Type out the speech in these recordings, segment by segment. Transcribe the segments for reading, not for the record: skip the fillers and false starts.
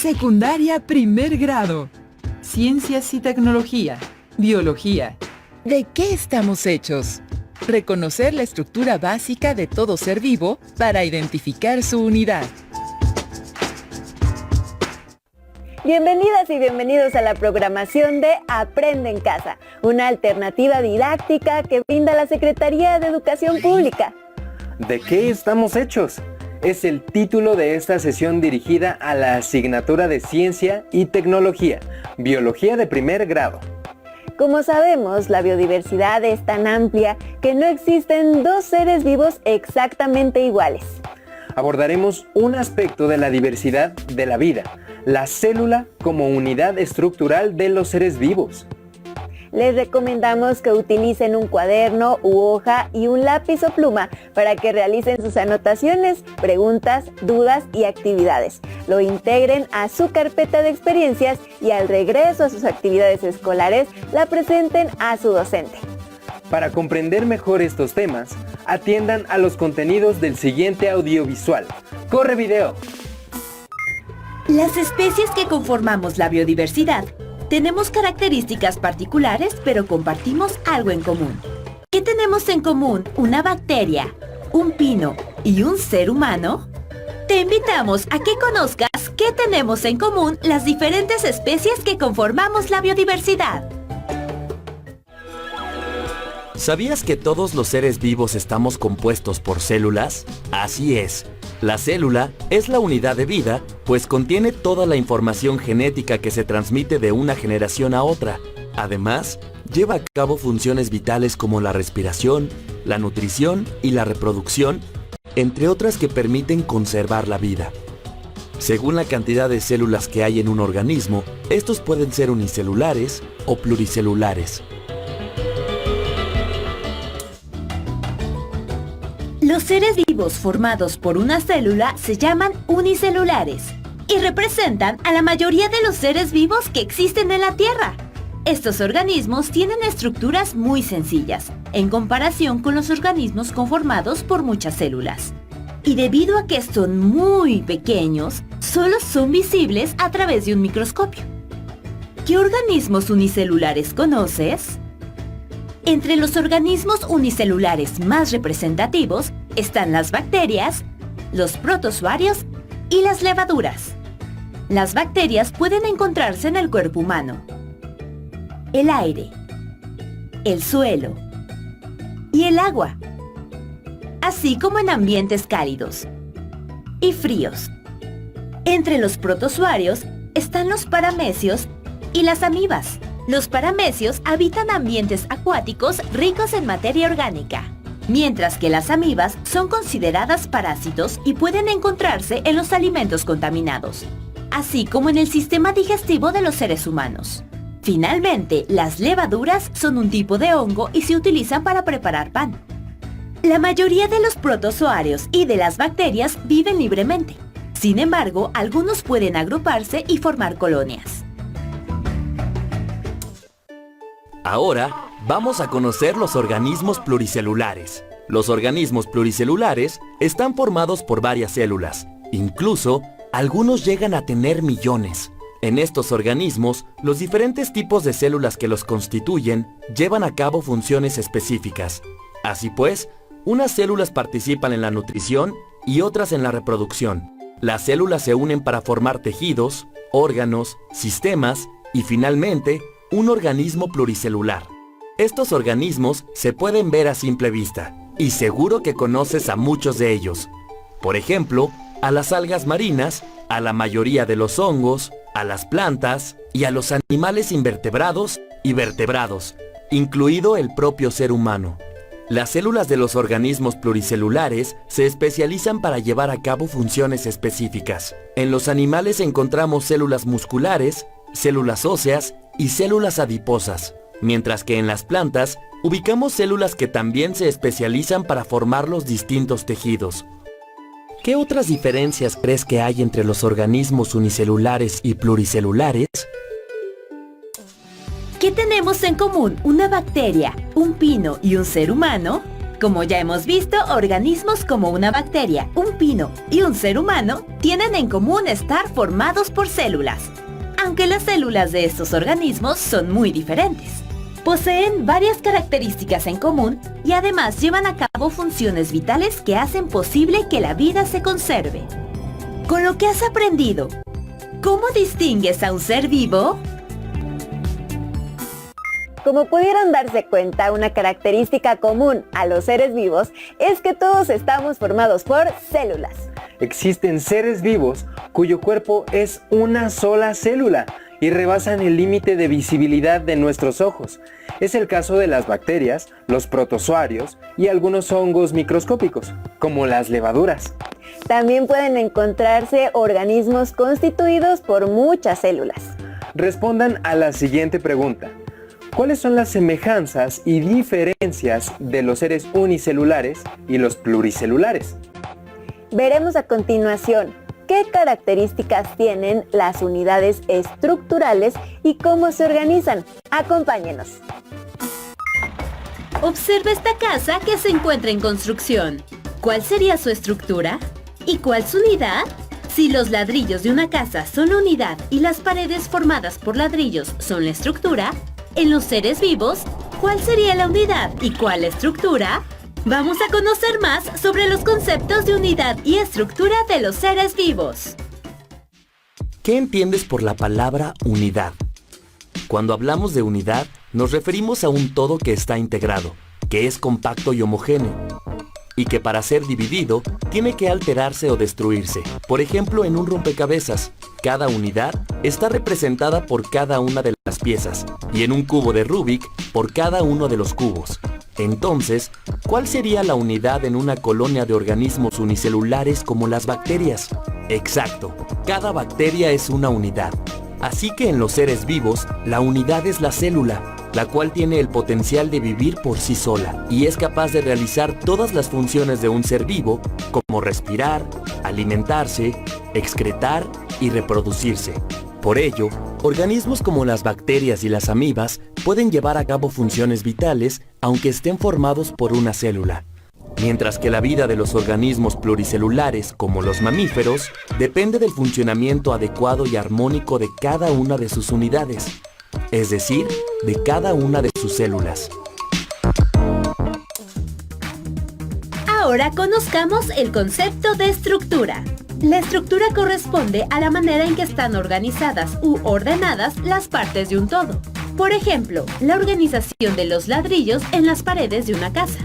Secundaria primer grado. Ciencias y tecnología. Biología. ¿De qué estamos hechos? Reconocer la estructura básica de todo ser vivo para identificar su unidad. Bienvenidas y bienvenidos a la programación de Aprende en Casa, una alternativa didáctica que brinda la Secretaría de Educación Pública. ¿De qué estamos hechos? Es el título de esta sesión dirigida a la asignatura de Ciencia y Tecnología, Biología de primer grado. Como sabemos, la biodiversidad es tan amplia que no existen dos seres vivos exactamente iguales. Abordaremos un aspecto de la diversidad de la vida, la célula como unidad estructural de los seres vivos. Les recomendamos que utilicen un cuaderno u hoja y un lápiz o pluma para que realicen sus anotaciones, preguntas, dudas y actividades. Lo integren a su carpeta de experiencias y al regreso a sus actividades escolares la presenten a su docente. Para comprender mejor estos temas, atiendan a los contenidos del siguiente audiovisual. ¡Corre video! Las especies que conformamos la biodiversidad tenemos características particulares, pero compartimos algo en común. ¿Qué tenemos en común una bacteria, un pino y un ser humano? Te invitamos a que conozcas qué tenemos en común las diferentes especies que conformamos la biodiversidad. ¿Sabías que todos los seres vivos estamos compuestos por células? Así es. La célula es la unidad de vida, pues contiene toda la información genética que se transmite de una generación a otra. Además, lleva a cabo funciones vitales como la respiración, la nutrición y la reproducción, entre otras que permiten conservar la vida. Según la cantidad de células que hay en un organismo, estos pueden ser unicelulares o pluricelulares. Los seres vivos formados por una célula se llaman unicelulares y representan a la mayoría de los seres vivos que existen en la Tierra. Estos organismos tienen estructuras muy sencillas en comparación con los organismos conformados por muchas células. Y debido a que son muy pequeños, solo son visibles a través de un microscopio. ¿Qué organismos unicelulares conoces? Entre los organismos unicelulares más representativos están las bacterias, los protozoarios y las levaduras. Las bacterias pueden encontrarse en el cuerpo humano, el aire, el suelo y el agua, así como en ambientes cálidos y fríos. Entre los protozoarios están los paramecios y las amibas. Los paramecios habitan ambientes acuáticos ricos en materia orgánica, mientras que las amibas son consideradas parásitos y pueden encontrarse en los alimentos contaminados, así como en el sistema digestivo de los seres humanos. Finalmente, las levaduras son un tipo de hongo y se utilizan para preparar pan. La mayoría de los protozoarios y de las bacterias viven libremente. Sin embargo, algunos pueden agruparse y formar colonias. Ahora, vamos a conocer los organismos pluricelulares. Los organismos pluricelulares están formados por varias células. Incluso, algunos llegan a tener millones. En estos organismos, los diferentes tipos de células que los constituyen llevan a cabo funciones específicas. Así pues, unas células participan en la nutrición y otras en la reproducción. Las células se unen para formar tejidos, órganos, sistemas y finalmente, un organismo pluricelular. Estos organismos se pueden ver a simple vista, y seguro que conoces a muchos de ellos. Por ejemplo, a las algas marinas, a la mayoría de los hongos, a las plantas y a los animales invertebrados y vertebrados, incluido el propio ser humano. Las células de los organismos pluricelulares se especializan para llevar a cabo funciones específicas. En los animales encontramos células musculares, células óseas y células adiposas, mientras que en las plantas ubicamos células que también se especializan para formar los distintos tejidos. ¿Qué otras diferencias crees que hay entre los organismos unicelulares y pluricelulares? ¿Qué tenemos en común una bacteria, un pino y un ser humano? Como ya hemos visto, organismos como una bacteria, un pino y un ser humano tienen en común estar formados por células, aunque las células de estos organismos son muy diferentes. Poseen varias características en común y además llevan a cabo funciones vitales que hacen posible que la vida se conserve. Con lo que has aprendido, ¿cómo distingues a un ser vivo? Como pudieron darse cuenta, una característica común a los seres vivos es que todos estamos formados por células. Existen seres vivos cuyo cuerpo es una sola célula y rebasan el límite de visibilidad de nuestros ojos. Es el caso de las bacterias, los protozoarios y algunos hongos microscópicos, como las levaduras. También pueden encontrarse organismos constituidos por muchas células. Respondan a la siguiente pregunta. ¿Cuáles son las semejanzas y diferencias de los seres unicelulares y los pluricelulares? Veremos a continuación qué características tienen las unidades estructurales y cómo se organizan. Acompáñenos. Observa esta casa que se encuentra en construcción. ¿Cuál sería su estructura? ¿Y cuál su unidad? Si los ladrillos de una casa son la unidad y las paredes formadas por ladrillos son la estructura, en los seres vivos, ¿cuál sería la unidad y cuál la estructura? Vamos a conocer más sobre los conceptos de unidad y estructura de los seres vivos. ¿Qué entiendes por la palabra unidad? Cuando hablamos de unidad, nos referimos a un todo que está integrado, que es compacto y homogéneo, y que para ser dividido tiene que alterarse o destruirse. Por ejemplo, en un rompecabezas, cada unidad está representada por cada una de las piezas, y en un cubo de Rubik, por cada uno de los cubos. Entonces, ¿cuál sería la unidad en una colonia de organismos unicelulares como las bacterias? Exacto, cada bacteria es una unidad. Así que en los seres vivos, la unidad es la célula, la cual tiene el potencial de vivir por sí sola y es capaz de realizar todas las funciones de un ser vivo, como respirar, alimentarse, excretar y reproducirse. Por ello, organismos como las bacterias y las amibas pueden llevar a cabo funciones vitales aunque estén formados por una célula. Mientras que la vida de los organismos pluricelulares, como los mamíferos, depende del funcionamiento adecuado y armónico de cada una de sus unidades, es decir, de cada una de sus células. Ahora conozcamos el concepto de estructura. La estructura corresponde a la manera en que están organizadas u ordenadas las partes de un todo. Por ejemplo, la organización de los ladrillos en las paredes de una casa,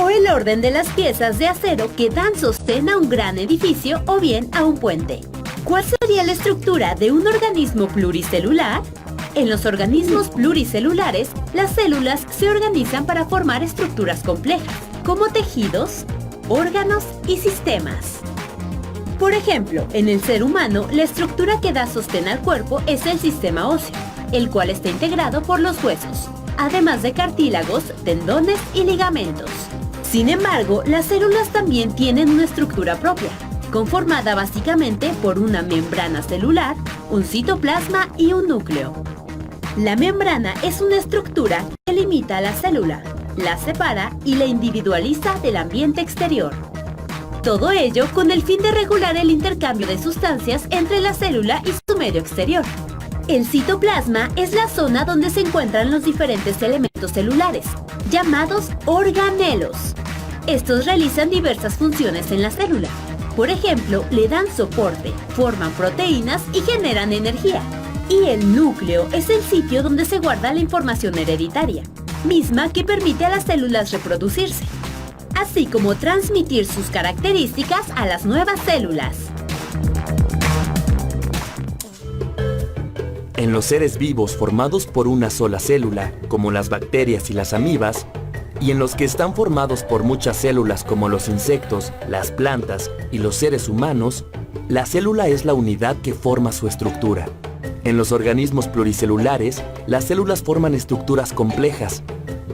o el orden de las piezas de acero que dan sostén a un gran edificio o bien a un puente. ¿Cuál sería la estructura de un organismo pluricelular? En los organismos pluricelulares, las células se organizan para formar estructuras complejas, como tejidos, órganos y sistemas. Por ejemplo, en el ser humano, la estructura que da sostén al cuerpo es el sistema óseo, el cual está integrado por los huesos, además de cartílagos, tendones y ligamentos. Sin embargo, las células también tienen una estructura propia, conformada básicamente por una membrana celular, un citoplasma y un núcleo. La membrana es una estructura que limita a la célula, la separa y la individualiza del ambiente exterior. Todo ello con el fin de regular el intercambio de sustancias entre la célula y su medio exterior. El citoplasma es la zona donde se encuentran los diferentes elementos celulares, llamados organelos. Estos realizan diversas funciones en la célula. Por ejemplo, le dan soporte, forman proteínas y generan energía. Y el núcleo es el sitio donde se guarda la información hereditaria, misma que permite a las células reproducirse, así como transmitir sus características a las nuevas células. En los seres vivos formados por una sola célula, como las bacterias y las amibas, y en los que están formados por muchas células como los insectos, las plantas y los seres humanos, la célula es la unidad que forma su estructura. En los organismos pluricelulares, las células forman estructuras complejas,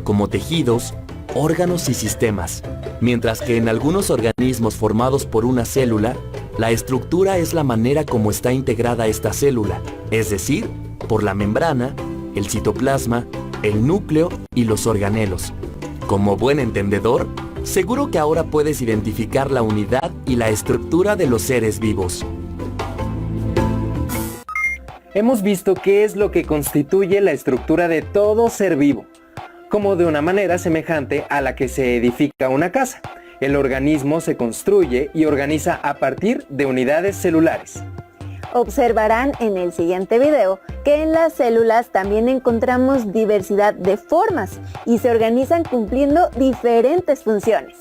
como tejidos, órganos y sistemas, mientras que en algunos organismos formados por una célula, la estructura es la manera como está integrada esta célula, es decir, por la membrana, el citoplasma, el núcleo y los organelos. Como buen entendedor, Seguro que ahora puedes identificar la unidad y la estructura de los seres vivos. Hemos visto qué es lo que constituye la estructura de todo ser vivo, como de una manera semejante a la que se edifica una casa. El organismo se construye y organiza a partir de unidades celulares. Observarán en el siguiente video que en las células también encontramos diversidad de formas y se organizan cumpliendo diferentes funciones.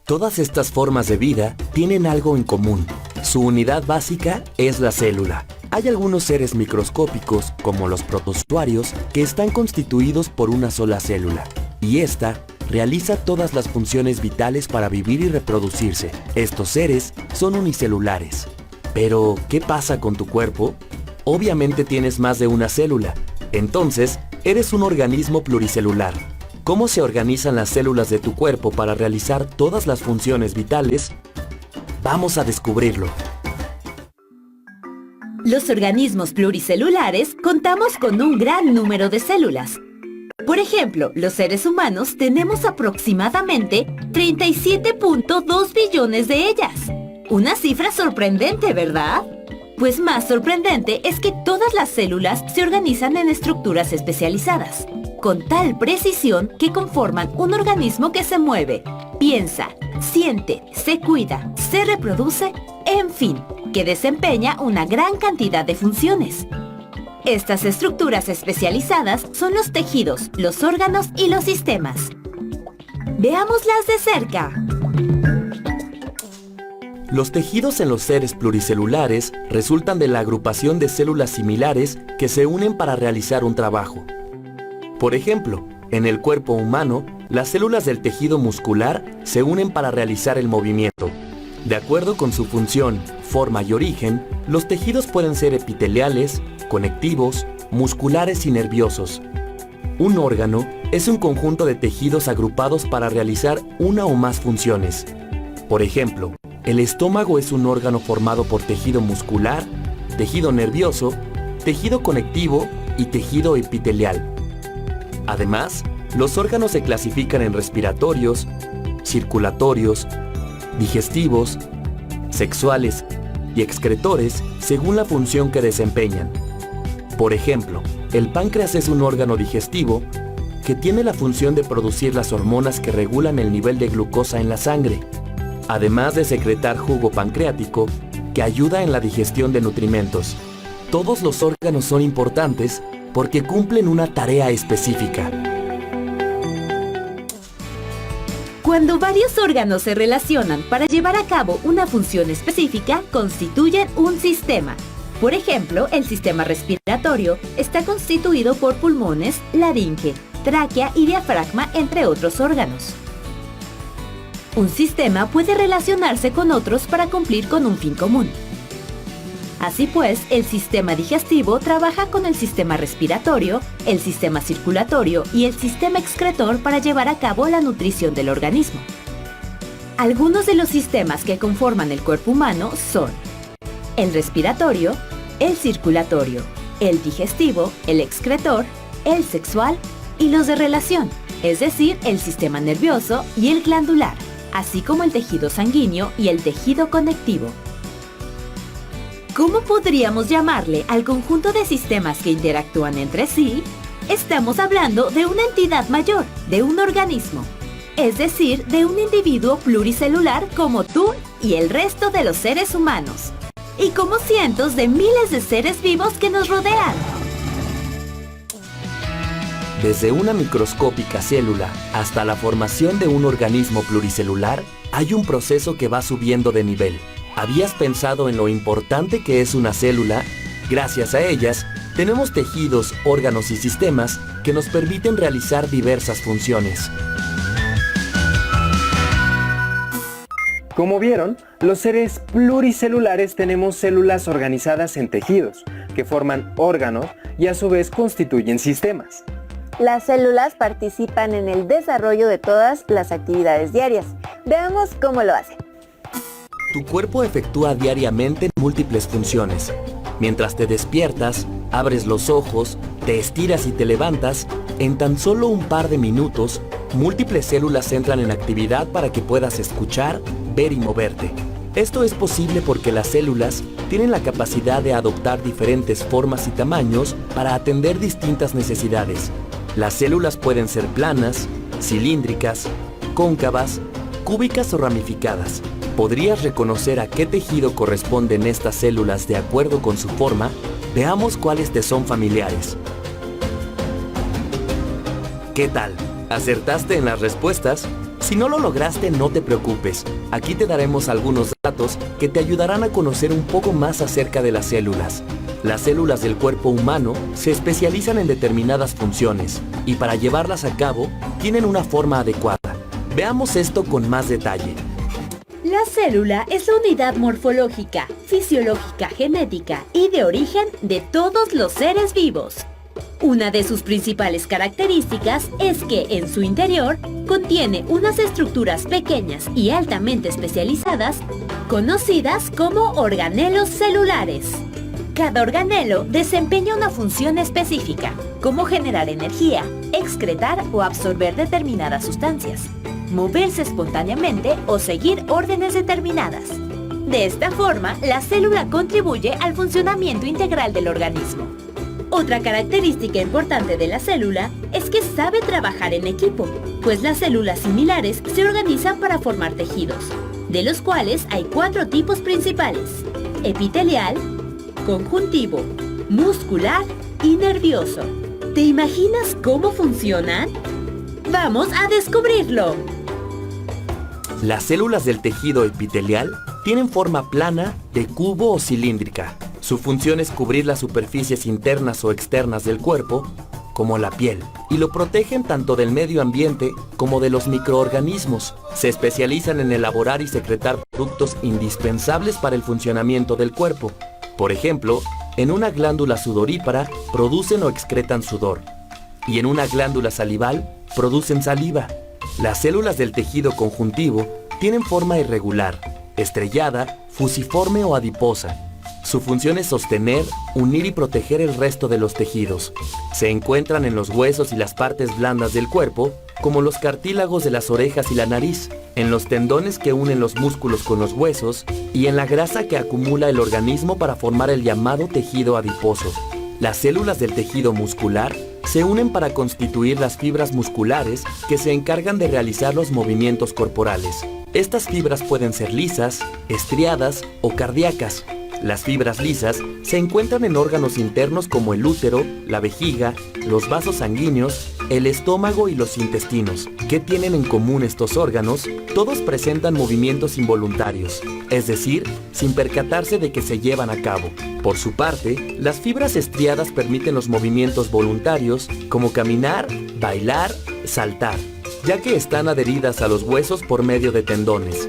Todas estas formas de vida tienen algo en común. Su unidad básica es la célula. Hay algunos seres microscópicos, como los protozoarios, que están constituidos por una sola célula, y esta realiza todas las funciones vitales para vivir y reproducirse. Estos seres son unicelulares. Pero, ¿qué pasa con tu cuerpo? Obviamente tienes más de una célula. Entonces, eres un organismo pluricelular. ¿Cómo se organizan las células de tu cuerpo para realizar todas las funciones vitales? Vamos a descubrirlo. Los organismos pluricelulares contamos con un gran número de células. Por ejemplo, los seres humanos tenemos aproximadamente 37.2 billones de ellas. Una cifra sorprendente, ¿verdad? Pues más sorprendente es que todas las células se organizan en estructuras especializadas, con tal precisión que conforman un organismo que se mueve, piensa, siente, se cuida, se reproduce, en fin, que desempeña una gran cantidad de funciones. Estas estructuras especializadas son los tejidos, los órganos y los sistemas. Veámoslas de cerca. Los tejidos en los seres pluricelulares resultan de la agrupación de células similares que se unen para realizar un trabajo. Por ejemplo, en el cuerpo humano, las células del tejido muscular se unen para realizar el movimiento. De acuerdo con su función, forma y origen, los tejidos pueden ser epiteliales, conectivos, musculares y nerviosos. Un órgano es un conjunto de tejidos agrupados para realizar una o más funciones. Por ejemplo, el estómago es un órgano formado por tejido muscular, tejido nervioso, tejido conectivo y tejido epitelial. Además, los órganos se clasifican en respiratorios, circulatorios, digestivos, sexuales y excretores según la función que desempeñan. Por ejemplo, el páncreas es un órgano digestivo que tiene la función de producir las hormonas que regulan el nivel de glucosa en la sangre, además de secretar jugo pancreático que ayuda en la digestión de nutrimentos. Todos los órganos son importantes porque cumplen una tarea específica. Cuando varios órganos se relacionan para llevar a cabo una función específica, constituyen un sistema. Por ejemplo, el sistema respiratorio está constituido por pulmones, laringe, tráquea y diafragma, entre otros órganos. Un sistema puede relacionarse con otros para cumplir con un fin común. Así pues, el sistema digestivo trabaja con el sistema respiratorio, el sistema circulatorio y el sistema excretor para llevar a cabo la nutrición del organismo. Algunos de los sistemas que conforman el cuerpo humano son el respiratorio, el circulatorio, el digestivo, el excretor, el sexual y los de relación, es decir, el sistema nervioso y el glandular, así como el tejido sanguíneo y el tejido conectivo. ¿Cómo podríamos llamarle al conjunto de sistemas que interactúan entre sí? Estamos hablando de una entidad mayor, de un organismo, es decir, de un individuo pluricelular como tú y el resto de los seres humanos, y como cientos de miles de seres vivos que nos rodean. Desde una microscópica célula hasta la formación de un organismo pluricelular, hay un proceso que va subiendo de nivel. ¿Habías pensado en lo importante que es una célula? Gracias a ellas, tenemos tejidos, órganos y sistemas que nos permiten realizar diversas funciones. Como vieron, los seres pluricelulares tenemos células organizadas en tejidos, que forman órganos y a su vez constituyen sistemas. Las células participan en el desarrollo de todas las actividades diarias. Veamos cómo lo hacen. Tu cuerpo efectúa diariamente múltiples funciones. Mientras te despiertas, abres los ojos, te estiras y te levantas, En tan solo un par de minutos, múltiples células entran en actividad para que puedas escuchar, ver y moverte. Esto es posible porque las células tienen la capacidad de adoptar diferentes formas y tamaños para atender distintas necesidades. Las células pueden ser planas, cilíndricas, cóncavas, cúbicas o ramificadas. ¿Podrías reconocer a qué tejido corresponden estas células de acuerdo con su forma? Veamos cuáles te son familiares. ¿Qué tal? ¿Acertaste en las respuestas? Si no lo lograste, no te preocupes. Aquí te daremos algunos datos que te ayudarán a conocer un poco más acerca de las células. Las células del cuerpo humano se especializan en determinadas funciones y para llevarlas a cabo tienen una forma adecuada. Veamos esto con más detalle. La célula es la unidad morfológica, fisiológica, genética y de origen de todos los seres vivos. Una de sus principales características es que en su interior contiene unas estructuras pequeñas y altamente especializadas, conocidas como organelos celulares. Cada organelo desempeña una función específica, como generar energía, excretar o absorber determinadas sustancias, moverse espontáneamente o seguir órdenes determinadas. De esta forma, la célula contribuye al funcionamiento integral del organismo. Otra característica importante de la célula es que sabe trabajar en equipo, pues las células similares se organizan para formar tejidos, de los cuales hay 4 tipos principales: epitelial, conjuntivo, muscular y nervioso. ¿Te imaginas cómo funcionan? ¡Vamos a descubrirlo! Las células del tejido epitelial tienen forma plana, de cubo o cilíndrica. Su función es cubrir las superficies internas o externas del cuerpo, como la piel, y lo protegen tanto del medio ambiente como de los microorganismos. Se especializan en elaborar y secretar productos indispensables para el funcionamiento del cuerpo. Por ejemplo, en una glándula sudorípara producen o excretan sudor, y en una glándula salival producen saliva. Las células del tejido conjuntivo tienen forma irregular, estrellada, fusiforme o adiposa. Su función es sostener, unir y proteger el resto de los tejidos. Se encuentran en los huesos y las partes blandas del cuerpo, como los cartílagos de las orejas y la nariz, en los tendones que unen los músculos con los huesos y en la grasa que acumula el organismo para formar el llamado tejido adiposo. Las células del tejido muscular se unen para constituir las fibras musculares que se encargan de realizar los movimientos corporales. Estas fibras pueden ser lisas, estriadas o cardíacas. Las fibras lisas se encuentran en órganos internos como el útero, la vejiga, los vasos sanguíneos, el estómago y los intestinos. ¿Qué tienen en común estos órganos? Todos presentan movimientos involuntarios, es decir, sin percatarse de que se llevan a cabo. Por su parte, las fibras estriadas permiten los movimientos voluntarios, como caminar, bailar, saltar, ya que están adheridas a los huesos por medio de tendones.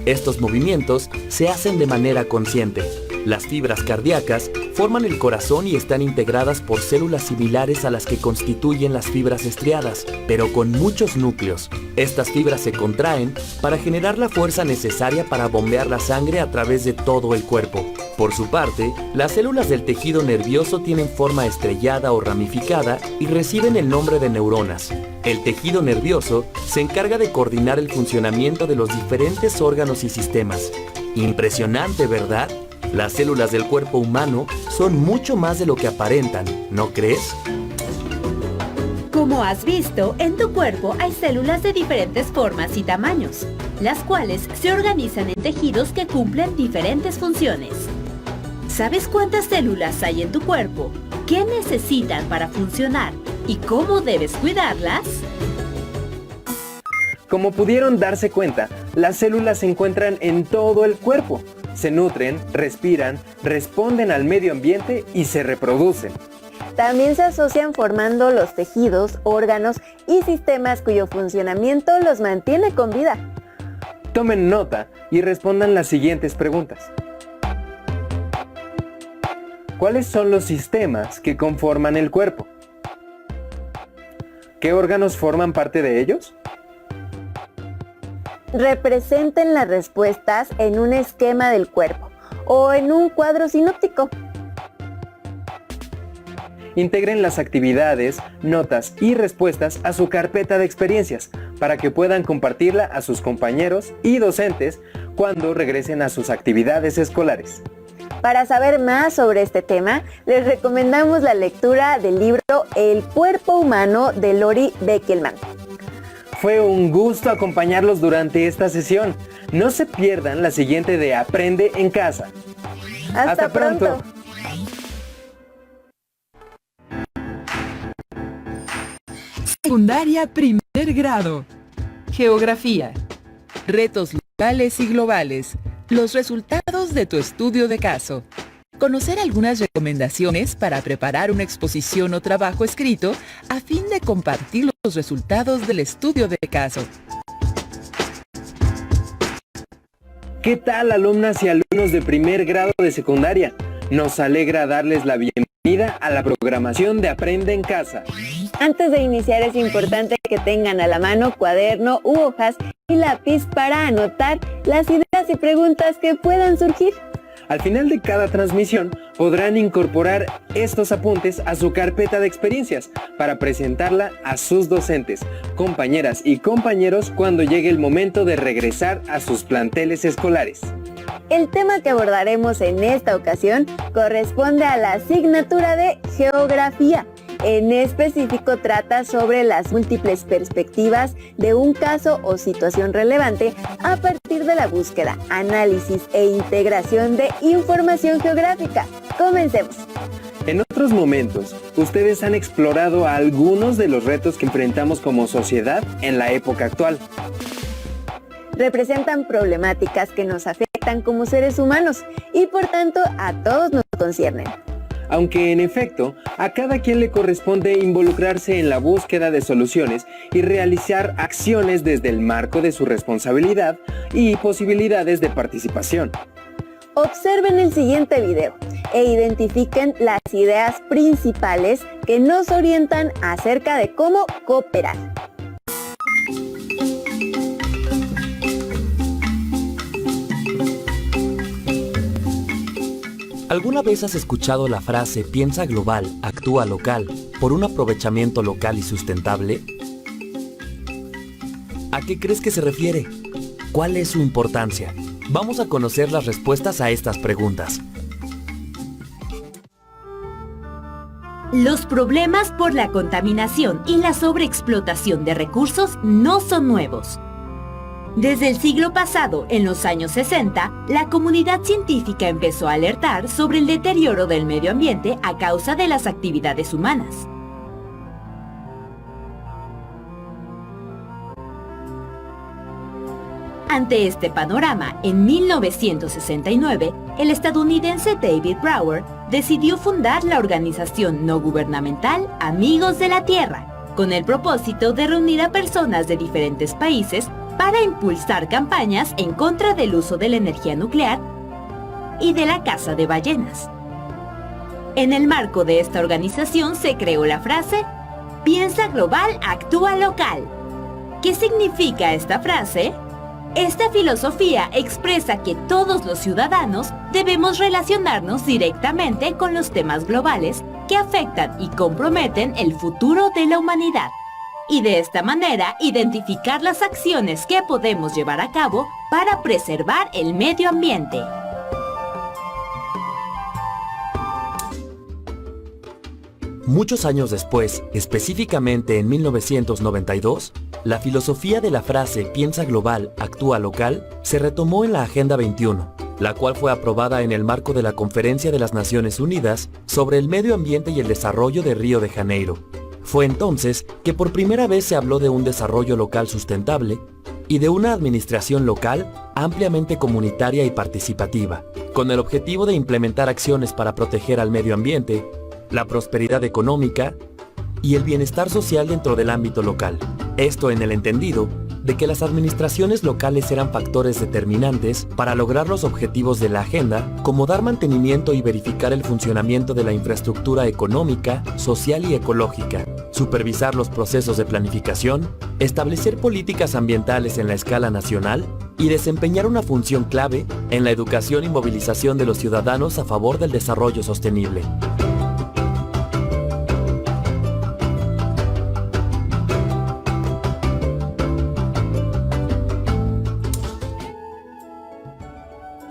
Estos movimientos se hacen de manera consciente. Las fibras cardíacas forman el corazón y están integradas por células similares a las que constituyen las fibras estriadas, pero con muchos núcleos. Estas fibras se contraen para generar la fuerza necesaria para bombear la sangre a través de todo el cuerpo. Por su parte, las células del tejido nervioso tienen forma estrellada o ramificada y reciben el nombre de neuronas. El tejido nervioso se encarga de coordinar el funcionamiento de los diferentes órganos y sistemas. Impresionante, ¿verdad? Las células del cuerpo humano son mucho más de lo que aparentan, ¿no crees? Como has visto, en tu cuerpo hay células de diferentes formas y tamaños, las cuales se organizan en tejidos que cumplen diferentes funciones. ¿Sabes cuántas células hay en tu cuerpo? ¿Qué necesitan para funcionar? ¿Y cómo debes cuidarlas? Como pudieron darse cuenta, las células se encuentran en todo el cuerpo. Se nutren, respiran, responden al medio ambiente y se reproducen. También se asocian formando los tejidos, órganos y sistemas cuyo funcionamiento los mantiene con vida. Tomen nota y respondan las siguientes preguntas. ¿Cuáles son los sistemas que conforman el cuerpo? ¿Qué órganos forman parte de ellos? Representen las respuestas en un esquema del cuerpo o en un cuadro sinóptico. Integren las actividades, notas y respuestas a su carpeta de experiencias para que puedan compartirla a sus compañeros y docentes cuando regresen a sus actividades escolares. Para saber más sobre este tema, les recomendamos la lectura del libro El cuerpo humano de Lori Beckelman. Fue un gusto acompañarlos durante esta sesión. No se pierdan la siguiente de Aprende en Casa. ¡Hasta pronto! Secundaria primer grado. Geografía. Retos locales y globales. Los resultados de tu estudio de caso. Conocer algunas recomendaciones para preparar una exposición o trabajo escrito a fin de compartir los resultados del estudio de caso. ¿Qué tal, alumnas y alumnos de primer grado de secundaria? Nos alegra darles la bienvenida a la programación de Aprende en Casa. Antes de iniciar es importante que tengan a la mano cuaderno u hojas y lápiz para anotar las ideas y preguntas que puedan surgir. Al final de cada transmisión podrán incorporar estos apuntes a su carpeta de experiencias para presentarla a sus docentes, compañeras y compañeros cuando llegue el momento de regresar a sus planteles escolares. El tema que abordaremos en esta ocasión corresponde a la asignatura de Geografía. En específico trata sobre las múltiples perspectivas de un caso o situación relevante a partir de la búsqueda, análisis e integración de información geográfica. Comencemos. En otros momentos, ustedes han explorado algunos de los retos que enfrentamos como sociedad en la época actual. Representan problemáticas que nos afectan como seres humanos y por tanto a todos nos conciernen. Aunque en efecto, a cada quien le corresponde involucrarse en la búsqueda de soluciones y realizar acciones desde el marco de su responsabilidad y posibilidades de participación. Observen el siguiente video e identifiquen las ideas principales que nos orientan acerca de cómo cooperar. ¿Alguna vez has escuchado la frase piensa global, actúa local, por un aprovechamiento local y sustentable? ¿A qué crees que se refiere? ¿Cuál es su importancia? Vamos a conocer las respuestas a estas preguntas. Los problemas por la contaminación y la sobreexplotación de recursos no son nuevos. Desde el siglo pasado, en los años 60, la comunidad científica empezó a alertar sobre el deterioro del medio ambiente a causa de las actividades humanas. Ante este panorama, en 1969, el estadounidense David Brower decidió fundar la organización no gubernamental Amigos de la Tierra, con el propósito de reunir a personas de diferentes países para impulsar campañas en contra del uso de la energía nuclear y de la caza de ballenas. En el marco de esta organización se creó la frase "Piensa global, actúa local". ¿Qué significa esta frase? Esta filosofía expresa que todos los ciudadanos debemos relacionarnos directamente con los temas globales que afectan y comprometen el futuro de la humanidad. Y de esta manera identificar las acciones que podemos llevar a cabo para preservar el medio ambiente. Muchos años después, específicamente en 1992, la filosofía de la frase piensa global, actúa local se retomó en la Agenda 21, la cual fue aprobada en el marco de la Conferencia de las Naciones Unidas sobre el Medio Ambiente y el Desarrollo de Río de Janeiro. Fue entonces que por primera vez se habló de un desarrollo local sustentable y de una administración local ampliamente comunitaria y participativa, con el objetivo de implementar acciones para proteger al medio ambiente, la prosperidad económica y el bienestar social dentro del ámbito local. Esto en el entendido de que las administraciones locales eran factores determinantes para lograr los objetivos de la agenda, como dar mantenimiento y verificar el funcionamiento de la infraestructura económica, social y ecológica, supervisar los procesos de planificación, establecer políticas ambientales en la escala nacional y desempeñar una función clave en la educación y movilización de los ciudadanos a favor del desarrollo sostenible.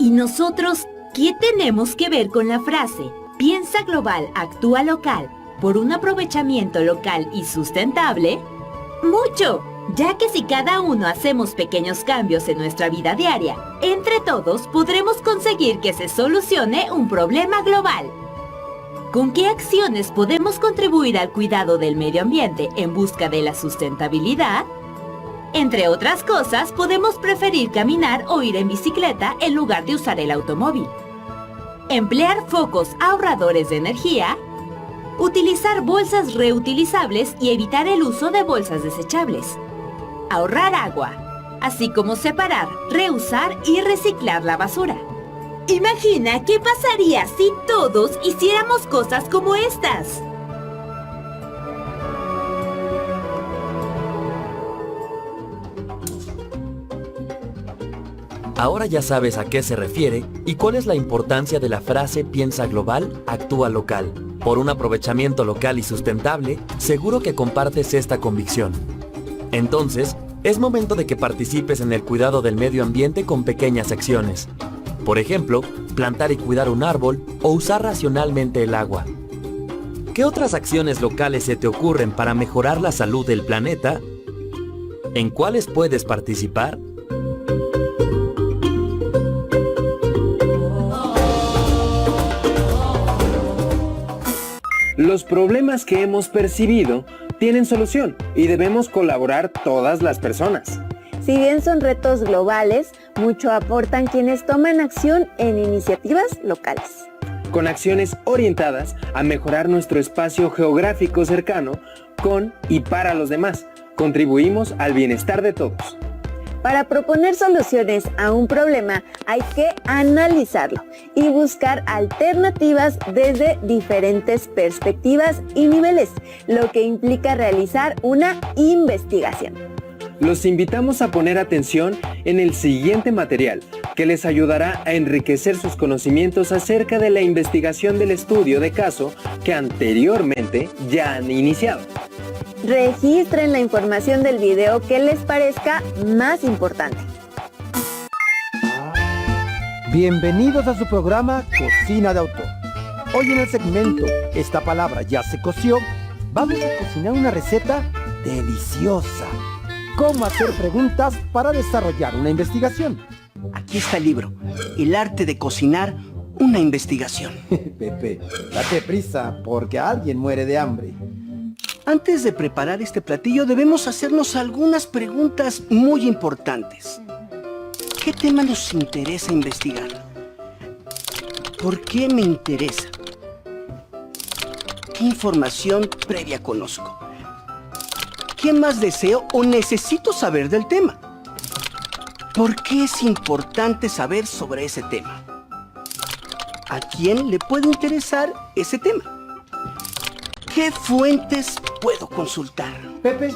¿Y nosotros qué tenemos que ver con la frase piensa global, actúa local, por un aprovechamiento local y sustentable? ¡Mucho! Ya que si cada uno hacemos pequeños cambios en nuestra vida diaria, entre todos podremos conseguir que se solucione un problema global. ¿Con qué acciones podemos contribuir al cuidado del medio ambiente en busca de la sustentabilidad? Entre otras cosas, podemos preferir caminar o ir en bicicleta en lugar de usar el automóvil. Emplear focos ahorradores de energía. Utilizar bolsas reutilizables y evitar el uso de bolsas desechables. Ahorrar agua, así como separar, reusar y reciclar la basura. Imagina qué pasaría si todos hiciéramos cosas como estas. Ahora ya sabes a qué se refiere y cuál es la importancia de la frase piensa global, actúa local. Por un aprovechamiento local y sustentable, seguro que compartes esta convicción. Entonces, es momento de que participes en el cuidado del medio ambiente con pequeñas acciones. Por ejemplo, plantar y cuidar un árbol o usar racionalmente el agua. ¿Qué otras acciones locales se te ocurren para mejorar la salud del planeta? ¿En cuáles puedes participar? Los problemas que hemos percibido tienen solución y debemos colaborar todas las personas. Si bien son retos globales, mucho aportan quienes toman acción en iniciativas locales. Con acciones orientadas a mejorar nuestro espacio geográfico cercano con y para los demás, contribuimos al bienestar de todos. Para proponer soluciones a un problema hay que analizarlo y buscar alternativas desde diferentes perspectivas y niveles, lo que implica realizar una investigación. Los invitamos a poner atención en el siguiente material, que les ayudará a enriquecer sus conocimientos acerca de la investigación del estudio de caso que anteriormente ya han iniciado. Registren la información del video que les parezca más importante. Bienvenidos a su programa Cocina de Autor. Hoy en el segmento Esta palabra ya se coció, vamos a cocinar una receta deliciosa. Cómo hacer preguntas para desarrollar una investigación. Aquí está el libro, El arte de cocinar una investigación. Pepe, date prisa porque alguien muere de hambre. Antes de preparar este platillo debemos hacernos algunas preguntas muy importantes. ¿Qué tema nos interesa investigar? ¿Por qué me interesa? ¿Qué información previa conozco? ¿Qué más deseo o necesito saber del tema? ¿Por qué es importante saber sobre ese tema? ¿A quién le puede interesar ese tema? ¿Qué fuentes puedo consultar? Pepe,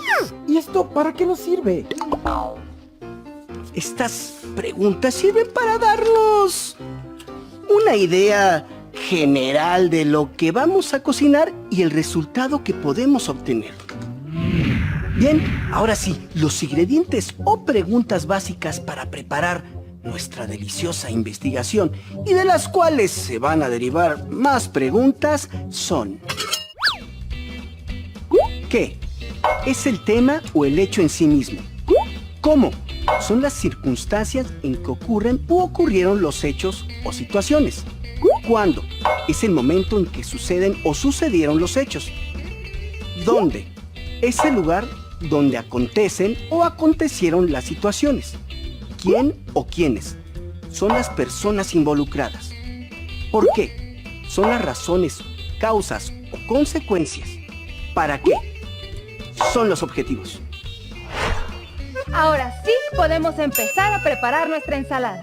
¿y esto para qué nos sirve? Estas preguntas sirven para darnos una idea general de lo que vamos a cocinar y el resultado que podemos obtener. Bien, ahora sí, los ingredientes o preguntas básicas para preparar nuestra deliciosa investigación y de las cuales se van a derivar más preguntas son: ¿qué? ¿Es el tema o el hecho en sí mismo? ¿Cómo? Son las circunstancias en que ocurren u ocurrieron los hechos o situaciones. ¿Cuándo? Es el momento en que suceden o sucedieron los hechos. ¿Dónde? Es el lugar donde acontecen o acontecieron las situaciones. ¿Quién o quiénes? Son las personas involucradas. ¿Por qué? Son las razones, causas o consecuencias. ¿Para qué? Son los objetivos. Ahora sí podemos empezar a preparar nuestra ensalada.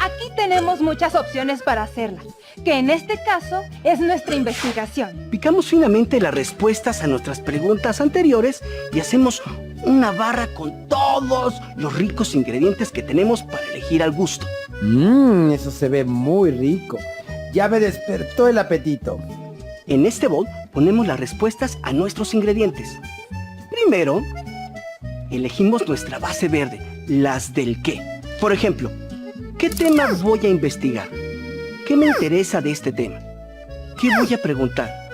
Aquí tenemos muchas opciones para hacerla, que en este caso es nuestra investigación. Picamos finamente las respuestas a nuestras preguntas anteriores y hacemos una barra con todos los ricos ingredientes que tenemos para elegir al gusto. Eso se ve muy rico. Ya me despertó el apetito. En este bol ponemos las respuestas a nuestros ingredientes. Primero, elegimos nuestra base verde, las del qué. Por ejemplo, ¿qué ¿Qué tema voy a investigar? ¿Qué me interesa de este tema? ¿Qué voy a preguntar?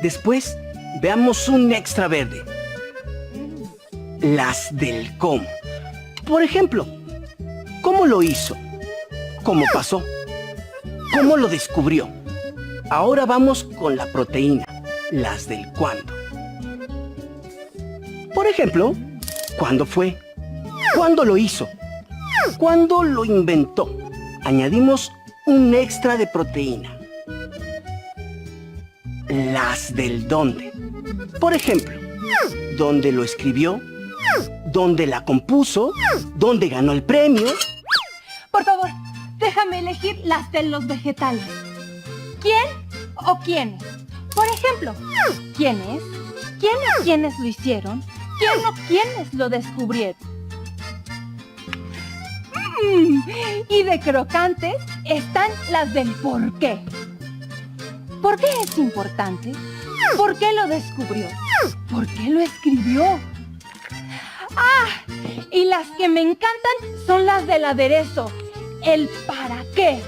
Después, veamos un extra verde. Las del cómo. Por ejemplo, ¿cómo lo hizo? ¿Cómo pasó? ¿Cómo lo descubrió? Ahora vamos con la proteína, las del cuándo. Por ejemplo, ¿cuándo fue? ¿Cuándo lo hizo? ¿Cuándo lo inventó? Añadimos un extra de proteína. Las del dónde. Por ejemplo, ¿dónde lo escribió? ¿Dónde la compuso? ¿Dónde ganó el premio? Por favor, déjame elegir las de los vegetales. ¿Quién o quiénes? Por ejemplo, ¿quiénes? ¿Quién o quiénes lo hicieron? ¿Quién o quiénes lo descubrieron? Y de crocantes están las del por qué. ¿Por qué es importante? ¿Por qué lo descubrió? ¿Por qué lo escribió? ¡Ah! Y las que me encantan son las del aderezo. El para qué.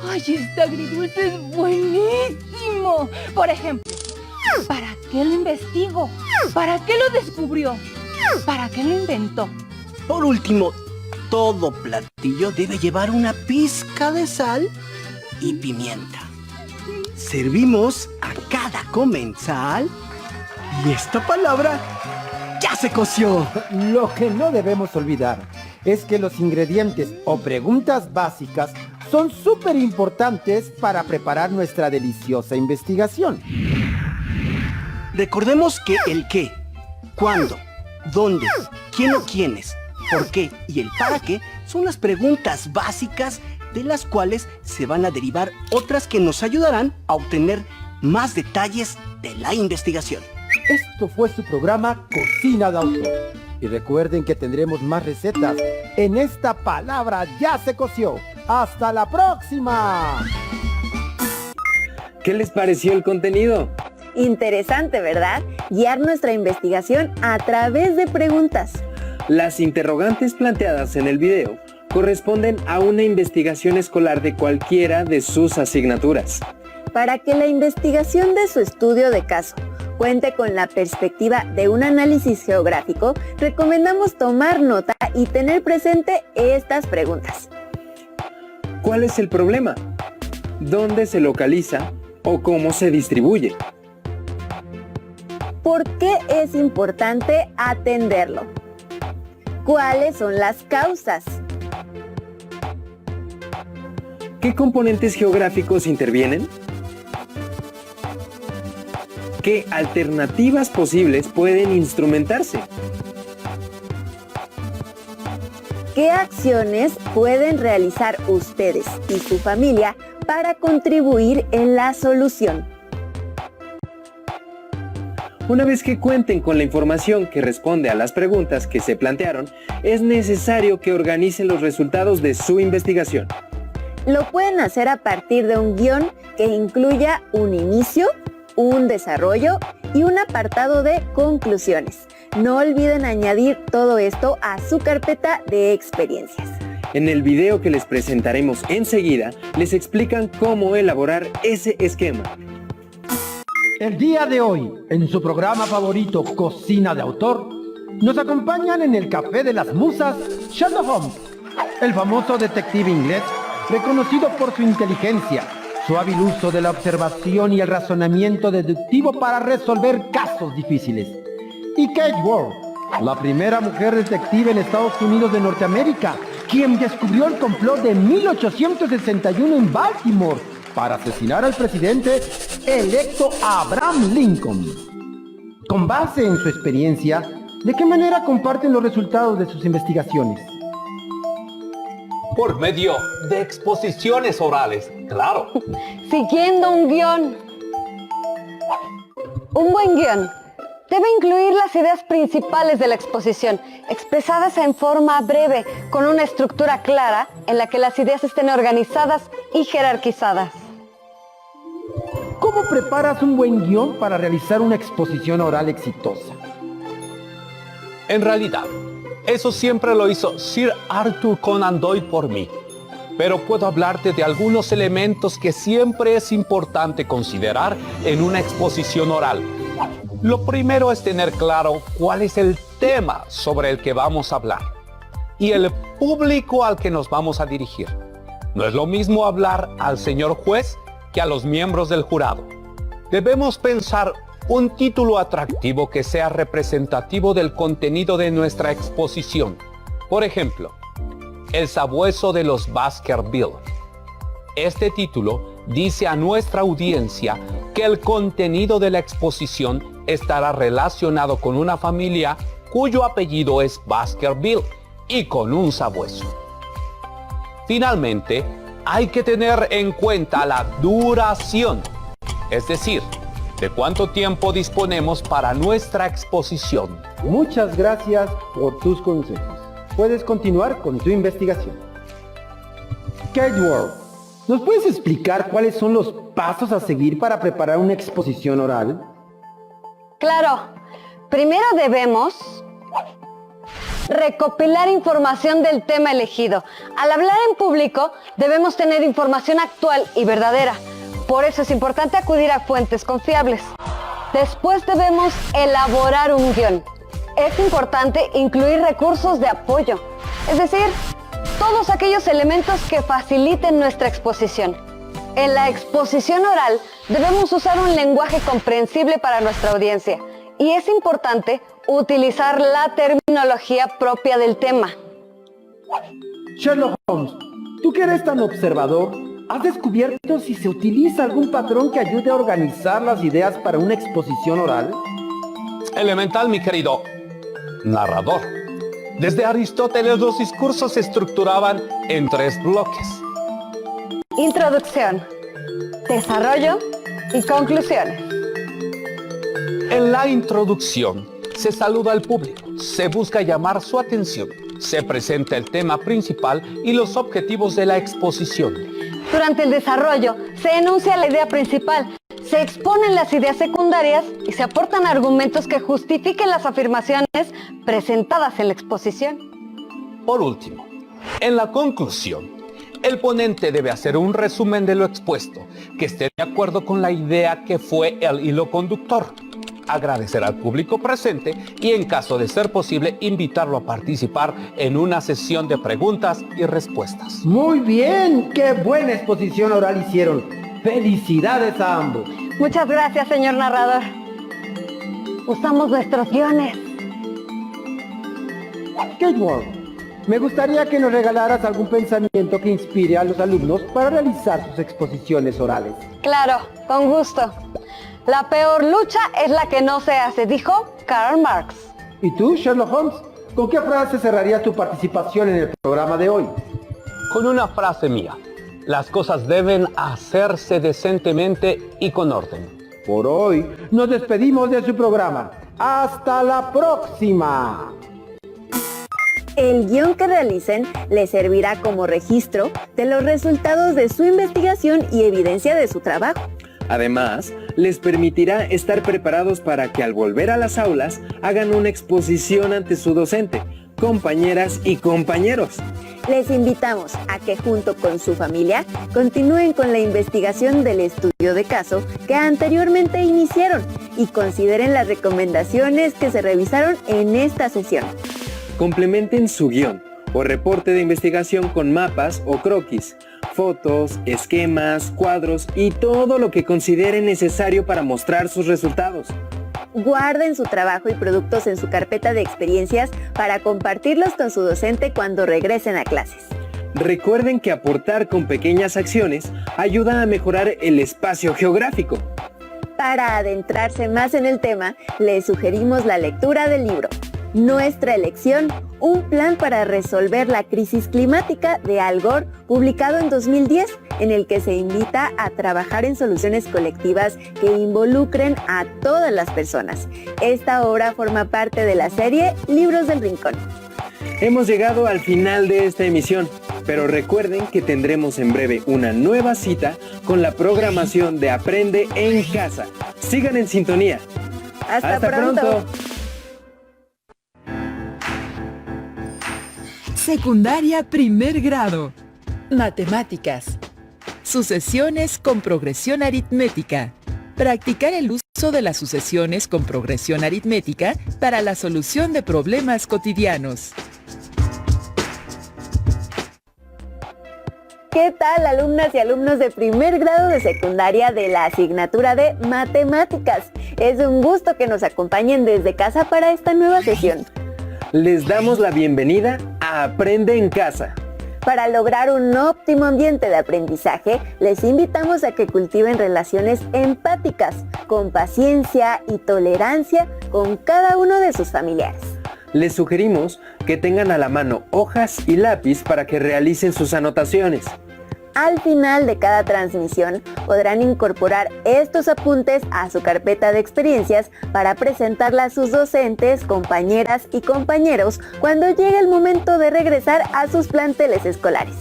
¡Ay, este agridulce es buenísimo! Por ejemplo, ¿para qué lo investigó? ¿Para qué lo descubrió? ¿Para qué lo inventó? Por último, todo platillo debe llevar una pizca de sal y pimienta. Servimos a cada comensal y esta palabra ya se coció. Lo que no debemos olvidar es que los ingredientes o preguntas básicas son súper importantes para preparar nuestra deliciosa investigación. Recordemos que el qué, cuándo, dónde, quién o quiénes, por qué y el para qué son las preguntas básicas de las cuales se van a derivar otras que nos ayudarán a obtener más detalles de la investigación. Esto fue su programa Cocina de Autor. Y recuerden que tendremos más recetas en esta palabra ya se coció. ¡Hasta la próxima! ¿Qué les pareció el contenido? Interesante, ¿verdad? Guiar nuestra investigación a través de preguntas. Las interrogantes planteadas en el video corresponden a una investigación escolar de cualquiera de sus asignaturas. Para que la investigación de su estudio de caso cuente con la perspectiva de un análisis geográfico, recomendamos tomar nota y tener presente estas preguntas. ¿Cuál es el problema? ¿Dónde se localiza o cómo se distribuye? ¿Por qué es importante atenderlo? ¿Cuáles son las causas? ¿Qué componentes geográficos intervienen? ¿Qué alternativas posibles pueden instrumentarse? ¿Qué acciones pueden realizar ustedes y su familia para contribuir en la solución? Una vez que cuenten con la información que responde a las preguntas que se plantearon, es necesario que organicen los resultados de su investigación. Lo pueden hacer a partir de un guión que incluya un inicio, un desarrollo y un apartado de conclusiones. No olviden añadir todo esto a su carpeta de experiencias. En el video que les presentaremos enseguida, les explican cómo elaborar ese esquema. El día de hoy, en su programa favorito Cocina de Autor, nos acompañan en el Café de las Musas Sherlock Holmes, el famoso detective inglés, reconocido por su inteligencia, su hábil uso de la observación y el razonamiento deductivo para resolver casos difíciles. Y Kate Ward, la primera mujer detective en Estados Unidos de Norteamérica, quien descubrió el complot de 1861 en Baltimore para asesinar al presidente electo Abraham Lincoln. Con base en su experiencia, ¿de qué manera comparten los resultados de sus investigaciones? Por medio de exposiciones orales, claro. Siguiendo un guión. Un buen guión debe incluir las ideas principales de la exposición, expresadas en forma breve, con una estructura clara en la que las ideas estén organizadas y jerarquizadas. ¿Cómo preparas un buen guión para realizar una exposición oral exitosa? En realidad, eso siempre lo hizo Sir Arthur Conan Doyle por mí. pero puedo hablarte de algunos elementos que siempre es importante considerar en una exposición oral. Lo primero es tener claro cuál es el tema sobre el que vamos a hablar y el público al que nos vamos a dirigir. No es lo mismo hablar al señor juez que a los miembros del jurado. Debemos pensar un título atractivo que sea representativo del contenido de nuestra exposición. Por ejemplo, El sabueso de los Baskerville. Este título dice a nuestra audiencia que el contenido de la exposición estará relacionado con una familia cuyo apellido es Baskerville y con un sabueso. Finalmente, hay que tener en cuenta la duración, es decir, de cuánto tiempo disponemos para nuestra exposición. Muchas gracias por tus consejos. Puedes continuar con tu investigación. Kate Ward, ¿nos puedes explicar cuáles son los pasos a seguir para preparar una exposición oral? Claro. Primero debemos recopilar información del tema elegido. Al hablar en público, debemos tener información actual y verdadera. Por eso es importante acudir a fuentes confiables. Después debemos elaborar un guión. Es importante incluir recursos de apoyo, es decir, todos aquellos elementos que faciliten nuestra exposición. En la exposición oral debemos usar un lenguaje comprensible para nuestra audiencia y es importante utilizar la terminología propia del tema. Sherlock Holmes, tú que eres tan observador, ¿has descubierto si se utiliza algún patrón que ayude a organizar las ideas para una exposición oral? Elemental, mi querido narrador. Desde Aristóteles los discursos se estructuraban en 3 bloques. Introducción, desarrollo y conclusiones. En la introducción se saluda al público, se busca llamar su atención, se presenta el tema principal y los objetivos de la exposición. Durante el desarrollo se enuncia la idea principal, se exponen las ideas secundarias y se aportan argumentos que justifiquen las afirmaciones presentadas en la exposición. Por último, en la conclusión, el ponente debe hacer un resumen de lo expuesto, que esté de acuerdo con la idea que fue el hilo conductor. Agradecer al público presente y, en caso de ser posible, invitarlo a participar en una sesión de preguntas y respuestas. Muy bien, qué buena exposición oral hicieron. Felicidades a ambos. Muchas gracias, señor narrador. Usamos nuestros guiones. Kate Ward, me gustaría que nos regalaras algún pensamiento que inspire a los alumnos para realizar sus exposiciones orales. Claro, con gusto. La peor lucha es la que no se hace, dijo Karl Marx. ¿Y tú, Sherlock Holmes? ¿Con qué frase cerrarías tu participación en el programa de hoy? Con una frase mía. Las cosas deben hacerse decentemente y con orden. Por hoy nos despedimos de su programa. ¡Hasta la próxima! El guión que realicen les servirá como registro de los resultados de su investigación y evidencia de su trabajo. Además, les permitirá estar preparados para que al volver a las aulas hagan una exposición ante su docente, compañeras y compañeros. Les invitamos a que junto con su familia continúen con la investigación del estudio de caso que anteriormente iniciaron y consideren las recomendaciones que se revisaron en esta sesión. Complementen su guión o reporte de investigación con mapas o croquis, fotos, esquemas, cuadros y todo lo que consideren necesario para mostrar sus resultados. Guarden su trabajo y productos en su carpeta de experiencias para compartirlos con su docente cuando regresen a clases. Recuerden que aportar con pequeñas acciones ayuda a mejorar el espacio geográfico. Para adentrarse más en el tema, les sugerimos la lectura del libro Nuestra elección, un plan para resolver la crisis climática de Al Gore, publicado en 2010, en el que se invita a trabajar en soluciones colectivas que involucren a todas las personas. Esta obra forma parte de la serie Libros del Rincón. Hemos llegado al final de esta emisión, pero recuerden que tendremos en breve una nueva cita con la programación de Aprende en Casa. Sigan en sintonía. Hasta pronto. Secundaria primer grado. Matemáticas. Sucesiones con progresión aritmética. Practicar el uso de las sucesiones con progresión aritmética para la solución de problemas cotidianos. ¿Qué tal, alumnas y alumnos de primer grado de secundaria de la asignatura de Matemáticas? Es un gusto que nos acompañen desde casa para esta nueva sesión. Les damos la bienvenida a Aprende en Casa. Para lograr un óptimo ambiente de aprendizaje, les invitamos a que cultiven relaciones empáticas, con paciencia y tolerancia con cada uno de sus familiares. Les sugerimos que tengan a la mano hojas y lápiz para que realicen sus anotaciones. Al final de cada transmisión podrán incorporar estos apuntes a su carpeta de experiencias para presentarla a sus docentes, compañeras y compañeros cuando llegue el momento de regresar a sus planteles escolares.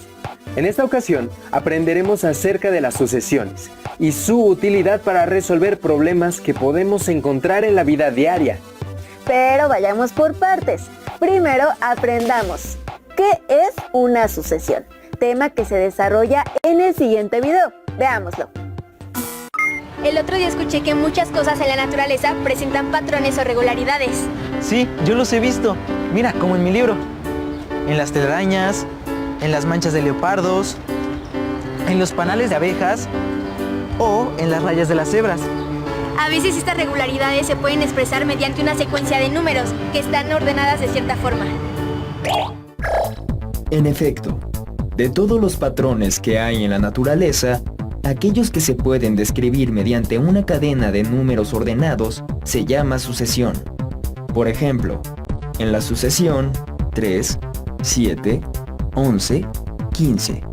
En esta ocasión aprenderemos acerca de las sucesiones y su utilidad para resolver problemas que podemos encontrar en la vida diaria. Pero vayamos por partes. Primero aprendamos ¿qué es una sucesión? Tema que se desarrolla en el siguiente video. Veámoslo. El otro día escuché que muchas cosas en la naturaleza presentan patrones o regularidades. Sí, yo los he visto. Mira, como en mi libro. En las telarañas, en las manchas de leopardos, en los panales de abejas o en las rayas de las cebras. A veces estas regularidades se pueden expresar mediante una secuencia de números que están ordenadas de cierta forma. En efecto, de todos los patrones que hay en la naturaleza, aquellos que se pueden describir mediante una cadena de números ordenados se llama sucesión. Por ejemplo, en la sucesión 3, 7, 11, 15.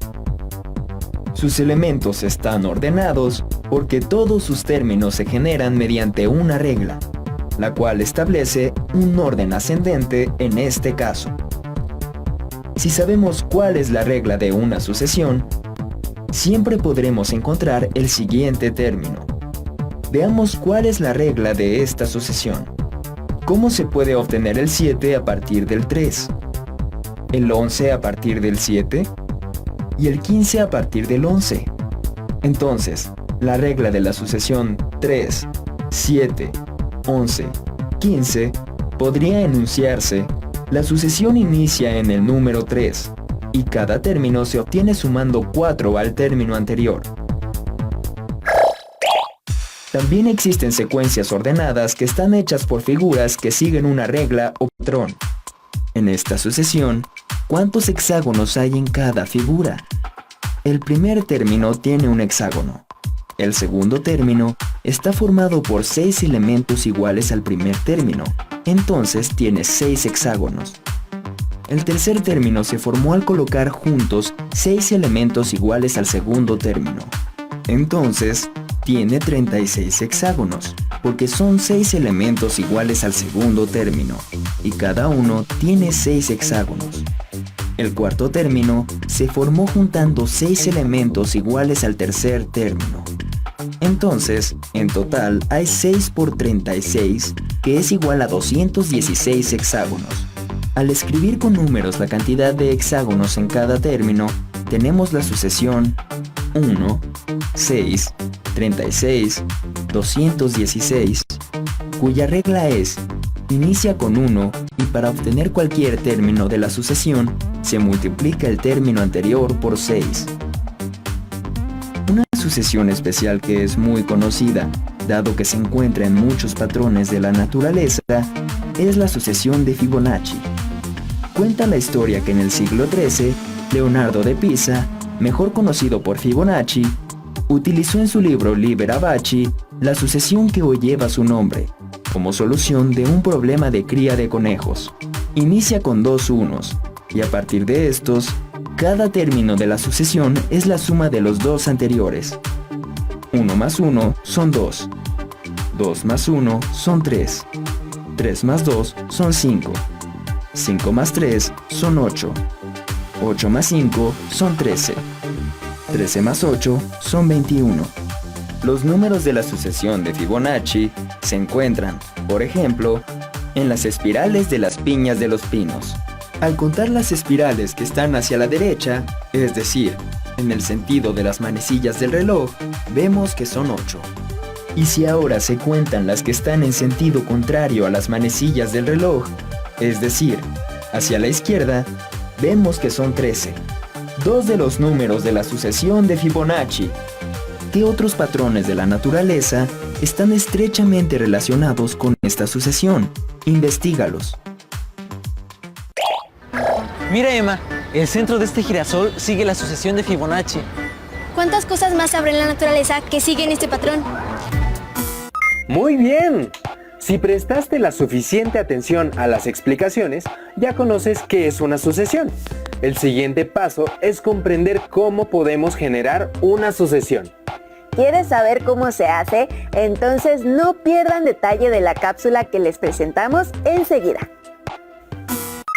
Sus elementos están ordenados porque todos sus términos se generan mediante una regla, la cual establece un orden ascendente en este caso. Si sabemos cuál es la regla de una sucesión, siempre podremos encontrar el siguiente término. Veamos cuál es la regla de esta sucesión. ¿Cómo se puede obtener el 7 a partir del 3? ¿El 11 a partir del 7? ¿Y el 15 a partir del 11? Entonces, la regla de la sucesión 3, 7, 11, 15 podría enunciarse: la sucesión inicia en el número 3 y cada término se obtiene sumando 4 al término anterior. También existen secuencias ordenadas que están hechas por figuras que siguen una regla o patrón. En esta sucesión, ¿cuántos hexágonos hay en cada figura? El primer término tiene un hexágono. El segundo término está formado por 6 elementos iguales al primer término, entonces tiene 6 hexágonos. El tercer término se formó al colocar juntos 6 elementos iguales al segundo término, entonces tiene 36 hexágonos, porque son 6 elementos iguales al segundo término, y cada uno tiene 6 hexágonos. El cuarto término se formó juntando 6 elementos iguales al tercer término. Entonces, en total hay 6 por 36, que es igual a 216 hexágonos. Al escribir con números la cantidad de hexágonos en cada término, tenemos la sucesión 1, 6, 36, 216, cuya regla es: inicia con 1 y para obtener cualquier término de la sucesión, se multiplica el término anterior por 6. Una sucesión especial que es muy conocida, dado que se encuentra en muchos patrones de la naturaleza, es la sucesión de Fibonacci. Cuenta la historia que en el siglo XIII, Leonardo de Pisa, mejor conocido por Fibonacci, utilizó en su libro Liber Abaci la sucesión que hoy lleva su nombre, como solución de un problema de cría de conejos. Inicia con 2 unos, y a partir de estos, cada término de la sucesión es la suma de los dos anteriores. 1 más 1 son 2, 2 más 1 son 3, 3 más 2 son 5, 5 más 3 son 8, 8 más 5 son 13, 13 más 8 son 21. Los números de la sucesión de Fibonacci se encuentran, por ejemplo, en las espirales de las piñas de los pinos, Al contar las espirales que están hacia la derecha, es decir, en el sentido de las manecillas del reloj, vemos que son 8. Y si ahora se cuentan las que están en sentido contrario a las manecillas del reloj, es decir, hacia la izquierda, vemos que son 13. 2 de los números de la sucesión de Fibonacci. ¿Qué otros patrones de la naturaleza están estrechamente relacionados con esta sucesión? Investígalos. Mira, Emma, el centro de este girasol sigue la sucesión de Fibonacci. ¿Cuántas cosas más habrá en la naturaleza que siguen este patrón? ¡Muy bien! Si prestaste la suficiente atención a las explicaciones, ya conoces qué es una sucesión. El siguiente paso es comprender cómo podemos generar una sucesión. ¿Quieres saber cómo se hace? Entonces no pierdan detalle de la cápsula que les presentamos enseguida.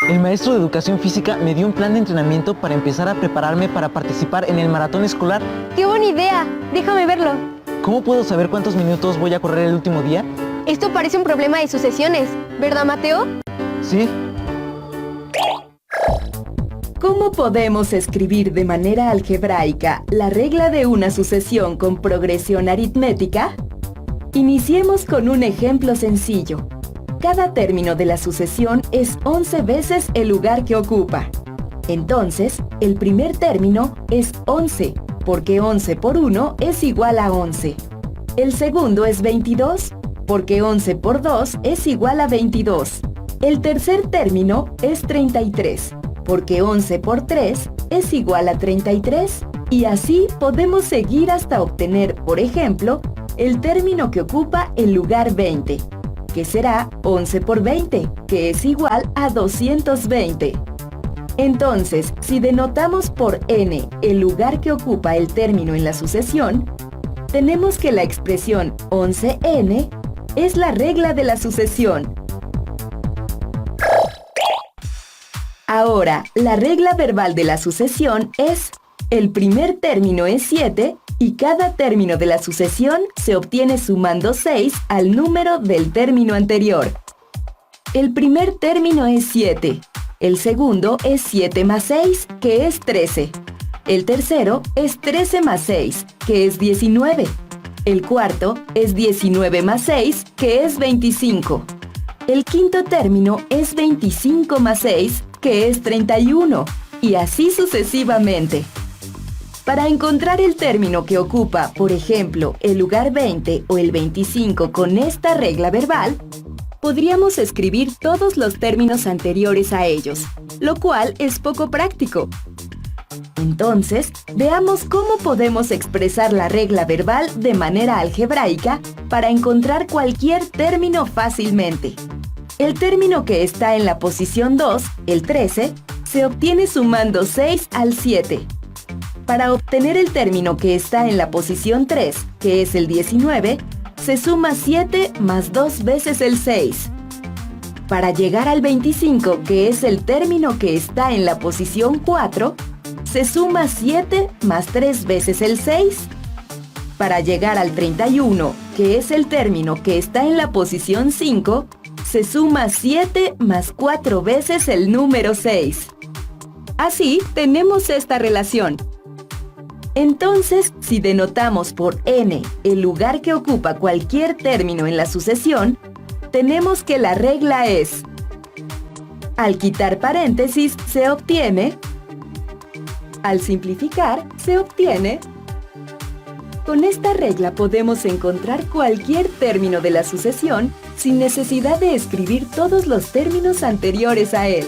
El maestro de educación física me dio un plan de entrenamiento para empezar a prepararme para participar en el maratón escolar. ¡Qué buena idea! Déjame verlo. ¿Cómo puedo saber cuántos minutos voy a correr el último día? Esto parece un problema de sucesiones, ¿verdad, Mateo? Sí. ¿Cómo podemos escribir de manera algebraica la regla de una sucesión con progresión aritmética? Iniciemos con un ejemplo sencillo. Cada término de la sucesión es 11 veces el lugar que ocupa. Entonces, el primer término es 11, porque 11 por 1 es igual a 11. El segundo es 22, porque 11 por 2 es igual a 22. El tercer término es 33, porque 11 por 3 es igual a 33. Y así podemos seguir hasta obtener, por ejemplo, el término que ocupa el lugar 20, que será 11 por 20, que es igual a 220. Entonces, si denotamos por n el lugar que ocupa el término en la sucesión, tenemos que la expresión 11n es la regla de la sucesión. Ahora, la regla verbal de la sucesión es: el primer término es 7 y cada término de la sucesión se obtiene sumando 6 al número del término anterior. El primer término es 7, el segundo es 7 más 6, que es 13. El tercero es 13 más 6, que es 19. El cuarto es 19 más 6, que es 25. El quinto término es 25 más 6, que es 31, y así sucesivamente. Para encontrar el término que ocupa, por ejemplo, el lugar 20 o el 25 con esta regla verbal, podríamos escribir todos los términos anteriores a ellos, lo cual es poco práctico. Entonces, veamos cómo podemos expresar la regla verbal de manera algebraica para encontrar cualquier término fácilmente. El término que está en la posición 2, el 13, se obtiene sumando 6 al 7. Para obtener el término que está en la posición 3, que es el 19, se suma 7 más 2 veces el 6. Para llegar al 25, que es el término que está en la posición 4, se suma 7 más 3 veces el 6. Para llegar al 31, que es el término que está en la posición 5, se suma 7 más 4 veces el número 6. Así tenemos esta relación. Entonces, si denotamos por n el lugar que ocupa cualquier término en la sucesión, tenemos que la regla es: al quitar paréntesis se obtiene, al simplificar se obtiene. Con esta regla podemos encontrar cualquier término de la sucesión sin necesidad de escribir todos los términos anteriores a él.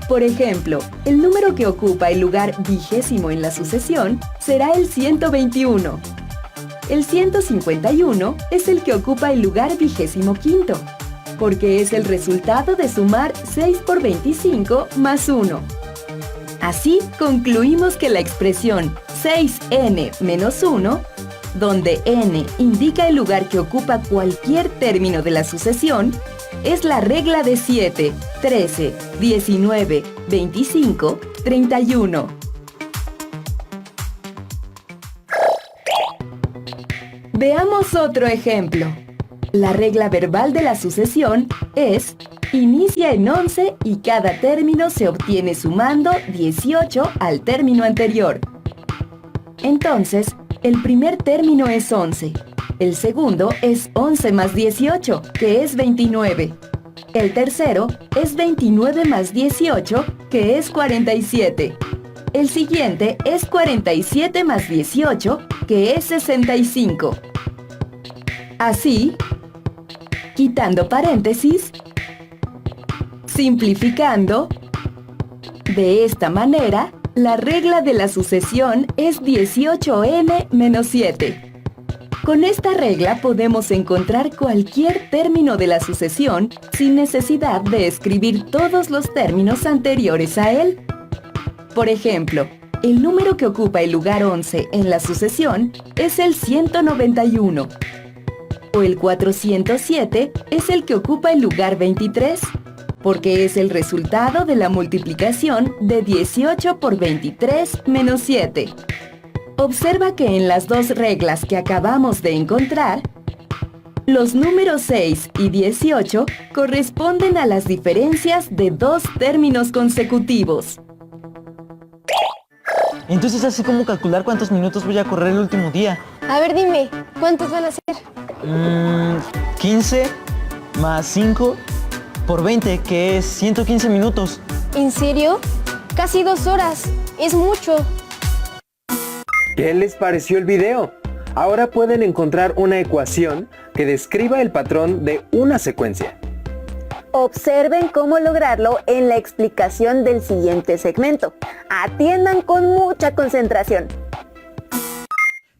Por ejemplo, el número que ocupa el lugar 20 en la sucesión será el 121. El 151 es el que ocupa el lugar 25, porque es el resultado de sumar 6 por 25 más 1. Así concluimos que la expresión 6n menos 1, donde n indica el lugar que ocupa cualquier término de la sucesión, es la regla de 7, 13, 19, 25, 31. Veamos otro ejemplo. La regla verbal de la sucesión es: Inicia en 11 y cada término se obtiene sumando 18 al término anterior. Entonces, el primer término es 11. El segundo es 11 más 18, que es 29. El tercero es 29 más 18, que es 47. El siguiente es 47 más 18, que es 65. Así, quitando paréntesis, simplificando, de esta manera, la regla de la sucesión es 18n menos 7. Con esta regla podemos encontrar cualquier término de la sucesión sin necesidad de escribir todos los términos anteriores a él. Por ejemplo, el número que ocupa el lugar 11 en la sucesión es el 191. O el 407 es el que ocupa el lugar 23, porque es el resultado de la multiplicación de 18 por 23 menos 7. Observa que en las dos reglas que acabamos de encontrar, los números 6 y 18 corresponden a las diferencias de dos términos consecutivos. Entonces, ¿así como calcular cuántos minutos voy a correr el último día? A ver, dime, ¿cuántos van a ser? 15 más 5 por 20, que es 115 minutos. ¿En serio? Casi 2 horas. Es mucho. ¿Qué les pareció el video? Ahora pueden encontrar una ecuación que describa el patrón de una secuencia. Observen cómo lograrlo en la explicación del siguiente segmento. Atiendan con mucha concentración.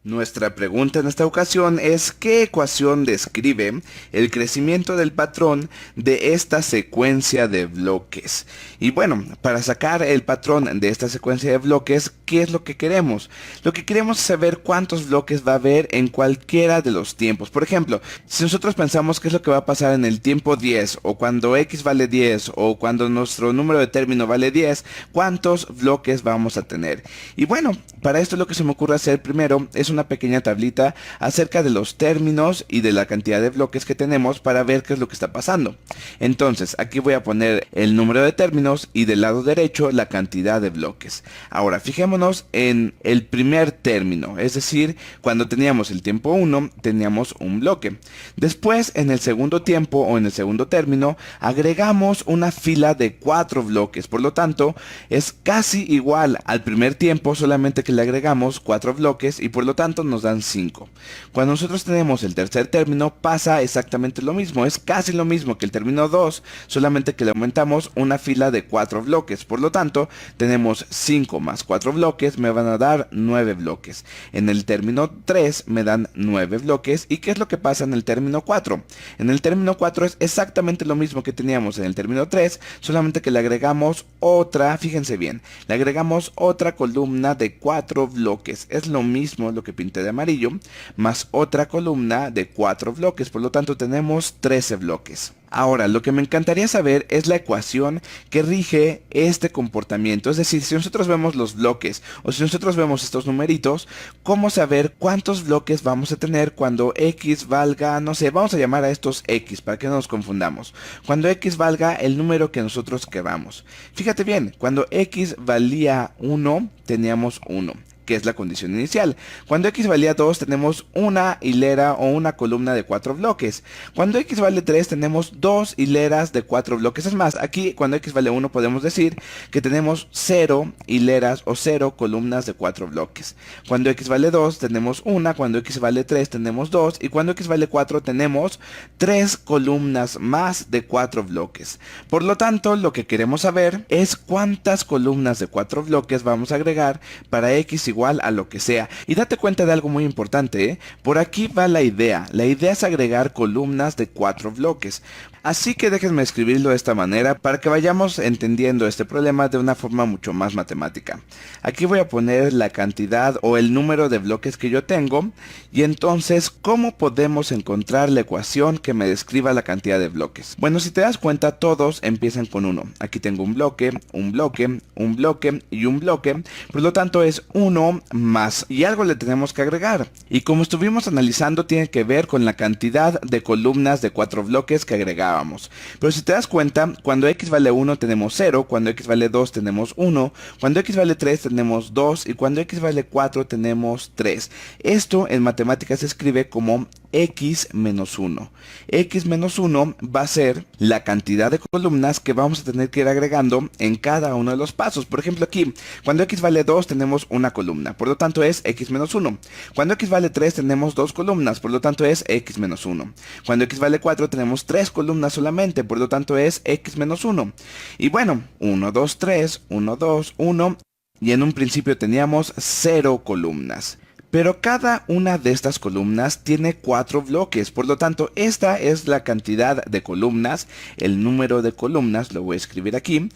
Nuestra pregunta en esta ocasión es ¿qué ecuación describe el crecimiento del patrón de esta secuencia de bloques? Y bueno, para sacar el patrón de esta secuencia de bloques, ¿qué es lo que queremos? Lo que queremos es saber cuántos bloques va a haber en cualquiera de los tiempos. Por ejemplo, si nosotros pensamos qué es lo que va a pasar en el tiempo 10, o cuando x vale 10, o cuando nuestro número de término vale 10, ¿cuántos bloques vamos a tener? Y bueno, para esto lo que se me ocurre hacer primero es una pequeña tablita acerca de los términos y de la cantidad de bloques que tenemos para ver qué es lo que está pasando. Entonces, aquí voy a poner el número de términos y del lado derecho la cantidad de bloques. Ahora, fijémonos en el primer término, es decir, cuando teníamos el tiempo 1, teníamos un bloque. Después, en el segundo tiempo o en el segundo término, agregamos una fila de 4 bloques. Por lo tanto, es casi igual al primer tiempo, solamente que le agregamos 4 bloques y por lo tanto nos dan 5. Cuando nosotros tenemos el tercer término pasa exactamente lo mismo, es casi lo mismo que el término 2, solamente que le aumentamos una fila de 4 bloques. Por lo tanto, tenemos 5 más 4 bloques, me van a dar 9 bloques. En el término 3 me dan 9 bloques. ¿Y qué es lo que pasa en el término 4? En el término 4 es exactamente lo mismo que teníamos en el término 3, solamente que le agregamos otra, fíjense bien, le agregamos otra columna de 4 bloques. Es lo mismo lo que pinté de amarillo, más otra columna de 4 bloques, por lo tanto tenemos 13 bloques. Ahora, lo que me encantaría saber es la ecuación que rige este comportamiento, es decir, si nosotros vemos los bloques o si nosotros vemos estos numeritos, ¿cómo saber cuántos bloques vamos a tener cuando x valga, no sé, vamos a llamar a estos x para que no nos confundamos, cuando x valga el número que nosotros queramos? Fíjate bien, cuando x valía 1, teníamos 1. Que es la condición inicial. Cuando x valía 2 tenemos una hilera o una columna de 4 bloques. Cuando x vale 3 tenemos 2 hileras de 4 bloques. Es más, aquí cuando x vale 1 podemos decir que tenemos 0 hileras o 0 columnas de 4 bloques. Cuando x vale 2 tenemos 1, cuando x vale 3 tenemos 2 y cuando x vale 4 tenemos 3 columnas más de 4 bloques. Por lo tanto, lo que queremos saber es cuántas columnas de 4 bloques vamos a agregar para x igual a lo que sea. Y date cuenta de algo muy importante, ¿eh? Por aquí va la idea. La idea es agregar columnas de 4 bloques. Así que déjenme escribirlo de esta manera para que vayamos entendiendo este problema de una forma mucho más matemática. Aquí voy a poner la cantidad o el número de bloques que yo tengo y entonces, ¿cómo podemos encontrar la ecuación que me describa la cantidad de bloques? Bueno, si te das cuenta, todos empiezan con 1. Aquí tengo un bloque, un bloque, un bloque y un bloque. Por lo tanto es 1 más y algo le tenemos que agregar. Y como estuvimos analizando, tiene que ver con la cantidad de columnas de 4 bloques que agregábamos. sospechábamos. Pero si te das cuenta, cuando x vale 1 tenemos 0, cuando x vale 2 tenemos 1, cuando x vale 3 tenemos 2 y cuando x vale 4 tenemos 3. Esto en matemáticas se escribe como x menos 1. X menos 1 va a ser la cantidad de columnas que vamos a tener que ir agregando en cada uno de los pasos. Por ejemplo aquí, cuando x vale 2 tenemos una columna, por lo tanto es x menos 1. Cuando x vale 3 tenemos dos columnas, por lo tanto es x menos 1. Cuando x vale 4 tenemos 3 columnas solamente, por lo tanto es x menos 1. Y bueno, 1, 2, 3, 1, 2, 1, y en un principio teníamos 0 columnas. Pero cada una de estas columnas tiene 4 bloques, por lo tanto esta es la cantidad de columnas, el número de columnas, lo voy a escribir aquí,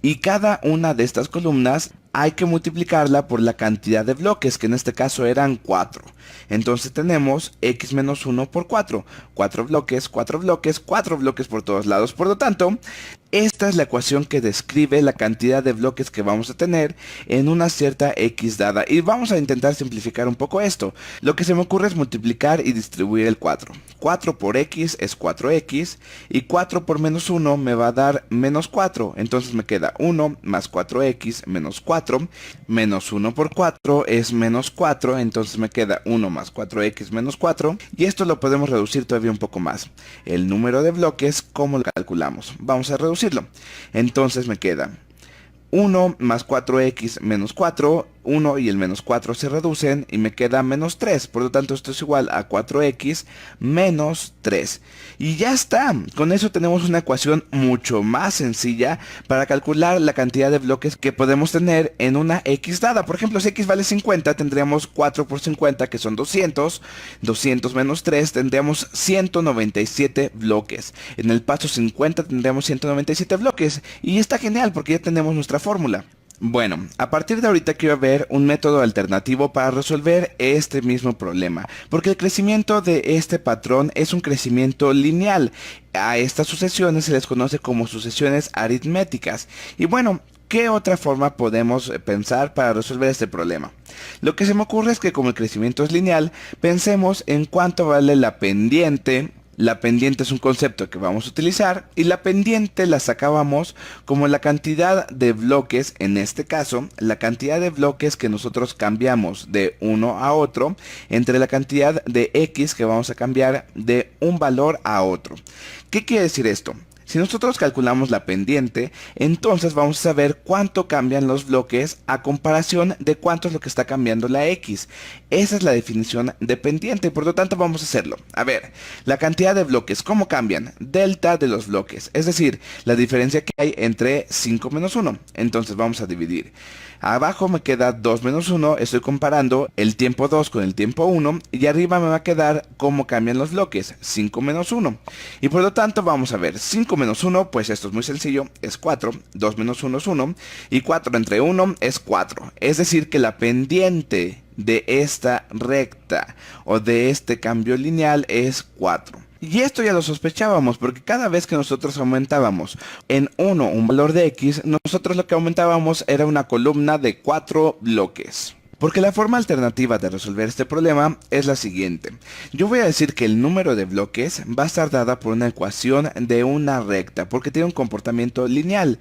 y cada una de estas columnas hay que multiplicarla por la cantidad de bloques, que en este caso eran 4. Entonces tenemos x menos 1 por 4. 4 bloques, 4 bloques, 4 bloques por todos lados. Por lo tanto, esta es la ecuación que describe la cantidad de bloques que vamos a tener en una cierta x dada. Y vamos a intentar simplificar un poco esto. Lo que se me ocurre es multiplicar y distribuir el 4. 4 por x es 4x y 4 por menos 1 me va a dar menos 4. Entonces me queda 1 más 4x menos 4. Menos 1 por 4 es menos 4, entonces me queda 1 más 4x menos 4. Y esto lo podemos reducir todavía un poco más. El número de bloques, ¿cómo lo calculamos? Vamos a reducirlo. Entonces me queda 1 más 4x menos 4, 1 y el menos 4 se reducen y me queda menos 3. Por lo tanto esto es igual a 4x menos 3. Y ya está. Con eso tenemos una ecuación mucho más sencilla para calcular la cantidad de bloques que podemos tener en una x dada. Por ejemplo, si x vale 50 tendríamos 4 por 50 que son 200. 200 menos 3 tendríamos 197 bloques. En el paso 50 tendríamos 197 bloques. Y está genial porque ya tenemos nuestra fórmula. Bueno, a partir de ahorita quiero ver un método alternativo para resolver este mismo problema, porque el crecimiento de este patrón es un crecimiento lineal. A estas sucesiones se les conoce como sucesiones aritméticas. Y bueno, ¿qué otra forma podemos pensar para resolver este problema? Lo que se me ocurre es que como el crecimiento es lineal, pensemos en cuánto vale la pendiente. La pendiente es un concepto que vamos a utilizar y la pendiente la sacábamos como la cantidad de bloques, en este caso, la cantidad de bloques que nosotros cambiamos de uno a otro entre la cantidad de x que vamos a cambiar de un valor a otro. ¿Qué quiere decir esto? Si nosotros calculamos la pendiente, entonces vamos a saber cuánto cambian los bloques a comparación de cuánto es lo que está cambiando la x. Esa es la definición de pendiente, por lo tanto vamos a hacerlo. A ver, la cantidad de bloques, ¿cómo cambian? Delta de los bloques, es decir, la diferencia que hay entre 5 menos 1. Entonces vamos a dividir. Abajo me queda 2 menos 1, estoy comparando el tiempo 2 con el tiempo 1 y arriba me va a quedar cómo cambian los bloques, 5 menos 1. Y por lo tanto vamos a ver, 5 menos 1, pues esto es muy sencillo, es 4, 2 menos 1 es 1 y 4 entre 1 es 4. Es decir que la pendiente de esta recta o de este cambio lineal es 4. Y esto ya lo sospechábamos porque cada vez que nosotros aumentábamos en 1 un valor de x, nosotros lo que aumentábamos era una columna de 4 bloques. Porque la forma alternativa de resolver este problema es la siguiente. Yo voy a decir que el número de bloques va a estar dada por una ecuación de una recta, porque tiene un comportamiento lineal.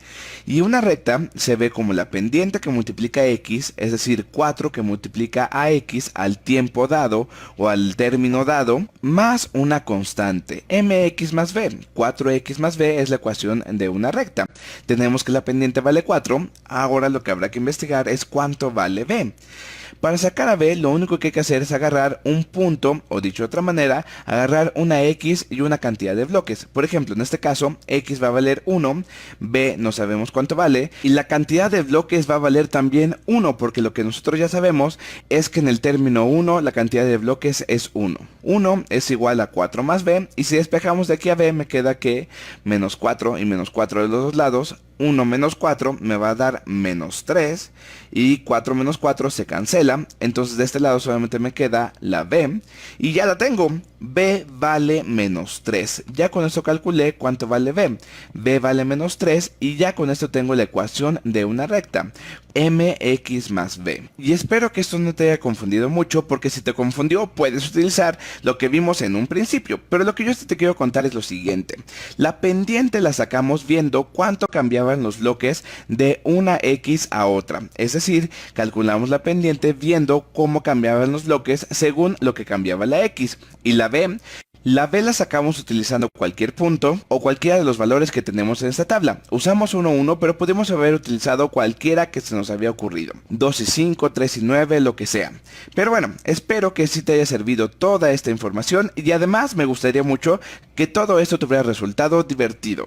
Y una recta se ve como la pendiente que multiplica x, es decir, 4 que multiplica a x al tiempo dado o al término dado, más una constante, mx más b. 4x más b es la ecuación de una recta. Tenemos que la pendiente vale 4, ahora lo que habrá que investigar es cuánto vale b. Para sacar a b, lo único que hay que hacer es agarrar un punto, o dicho de otra manera, agarrar una x y una cantidad de bloques. Por ejemplo, en este caso, x va a valer 1, b no sabemos cuánto vale, y la cantidad de bloques va a valer también 1, porque lo que nosotros ya sabemos es que en el término 1 la cantidad de bloques es 1. 1 es igual a 4 más b, y si despejamos de aquí a b me queda que menos 4 y menos 4 de los dos lados, 1 menos 4 me va a dar menos 3 y 4 menos 4 se cancela, entonces de este lado solamente me queda la b y ya la tengo. B vale menos 3, ya con esto calculé cuánto vale b. B vale menos 3 y ya con esto tengo la ecuación de una recta. mx más b. Y espero que esto no te haya confundido mucho, porque si te confundió puedes utilizar lo que vimos en un principio. Pero lo que yo te quiero contar es lo siguiente. La pendiente la sacamos viendo cuánto cambiaban los bloques de una x a otra. Es decir, calculamos la pendiente viendo cómo cambiaban los bloques según lo que cambiaba la x. Y la b la sacamos utilizando cualquier punto o cualquiera de los valores que tenemos en esta tabla. Usamos 1, 1, pero podemos haber utilizado cualquiera que se nos había ocurrido. 2 y 5, 3 y 9, lo que sea. Pero bueno, espero que sí te haya servido toda esta información y además me gustaría mucho que todo esto te hubiera resultado divertido.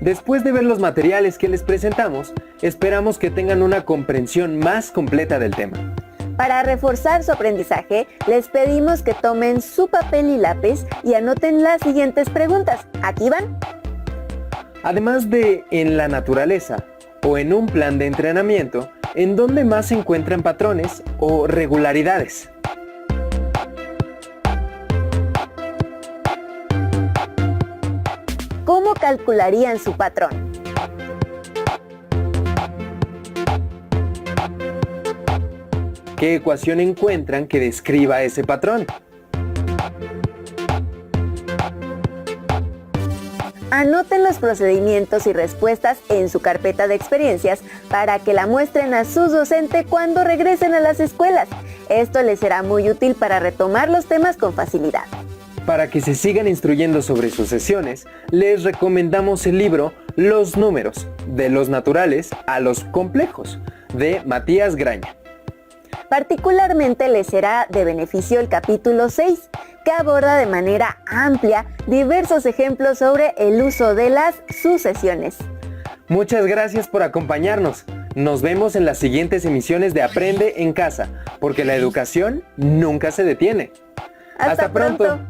Después de ver los materiales que les presentamos, esperamos que tengan una comprensión más completa del tema. Para reforzar su aprendizaje, les pedimos que tomen su papel y lápiz y anoten las siguientes preguntas. ¿Aquí van? Además de en la naturaleza o en un plan de entrenamiento, ¿en dónde más se encuentran patrones o regularidades? ¿Cómo calcularían su patrón? ¿Qué ecuación encuentran que describa ese patrón? Anoten los procedimientos y respuestas en su carpeta de experiencias para que la muestren a sus docentes cuando regresen a las escuelas. Esto les será muy útil para retomar los temas con facilidad. Para que se sigan instruyendo sobre sus sesiones, les recomendamos el libro Los números, de los naturales a los complejos, de Matías Graña. Particularmente les será de beneficio el capítulo 6, que aborda de manera amplia diversos ejemplos sobre el uso de las sucesiones. Muchas gracias por acompañarnos. Nos vemos en las siguientes emisiones de Aprende en Casa, porque la educación nunca se detiene. ¡Hasta pronto!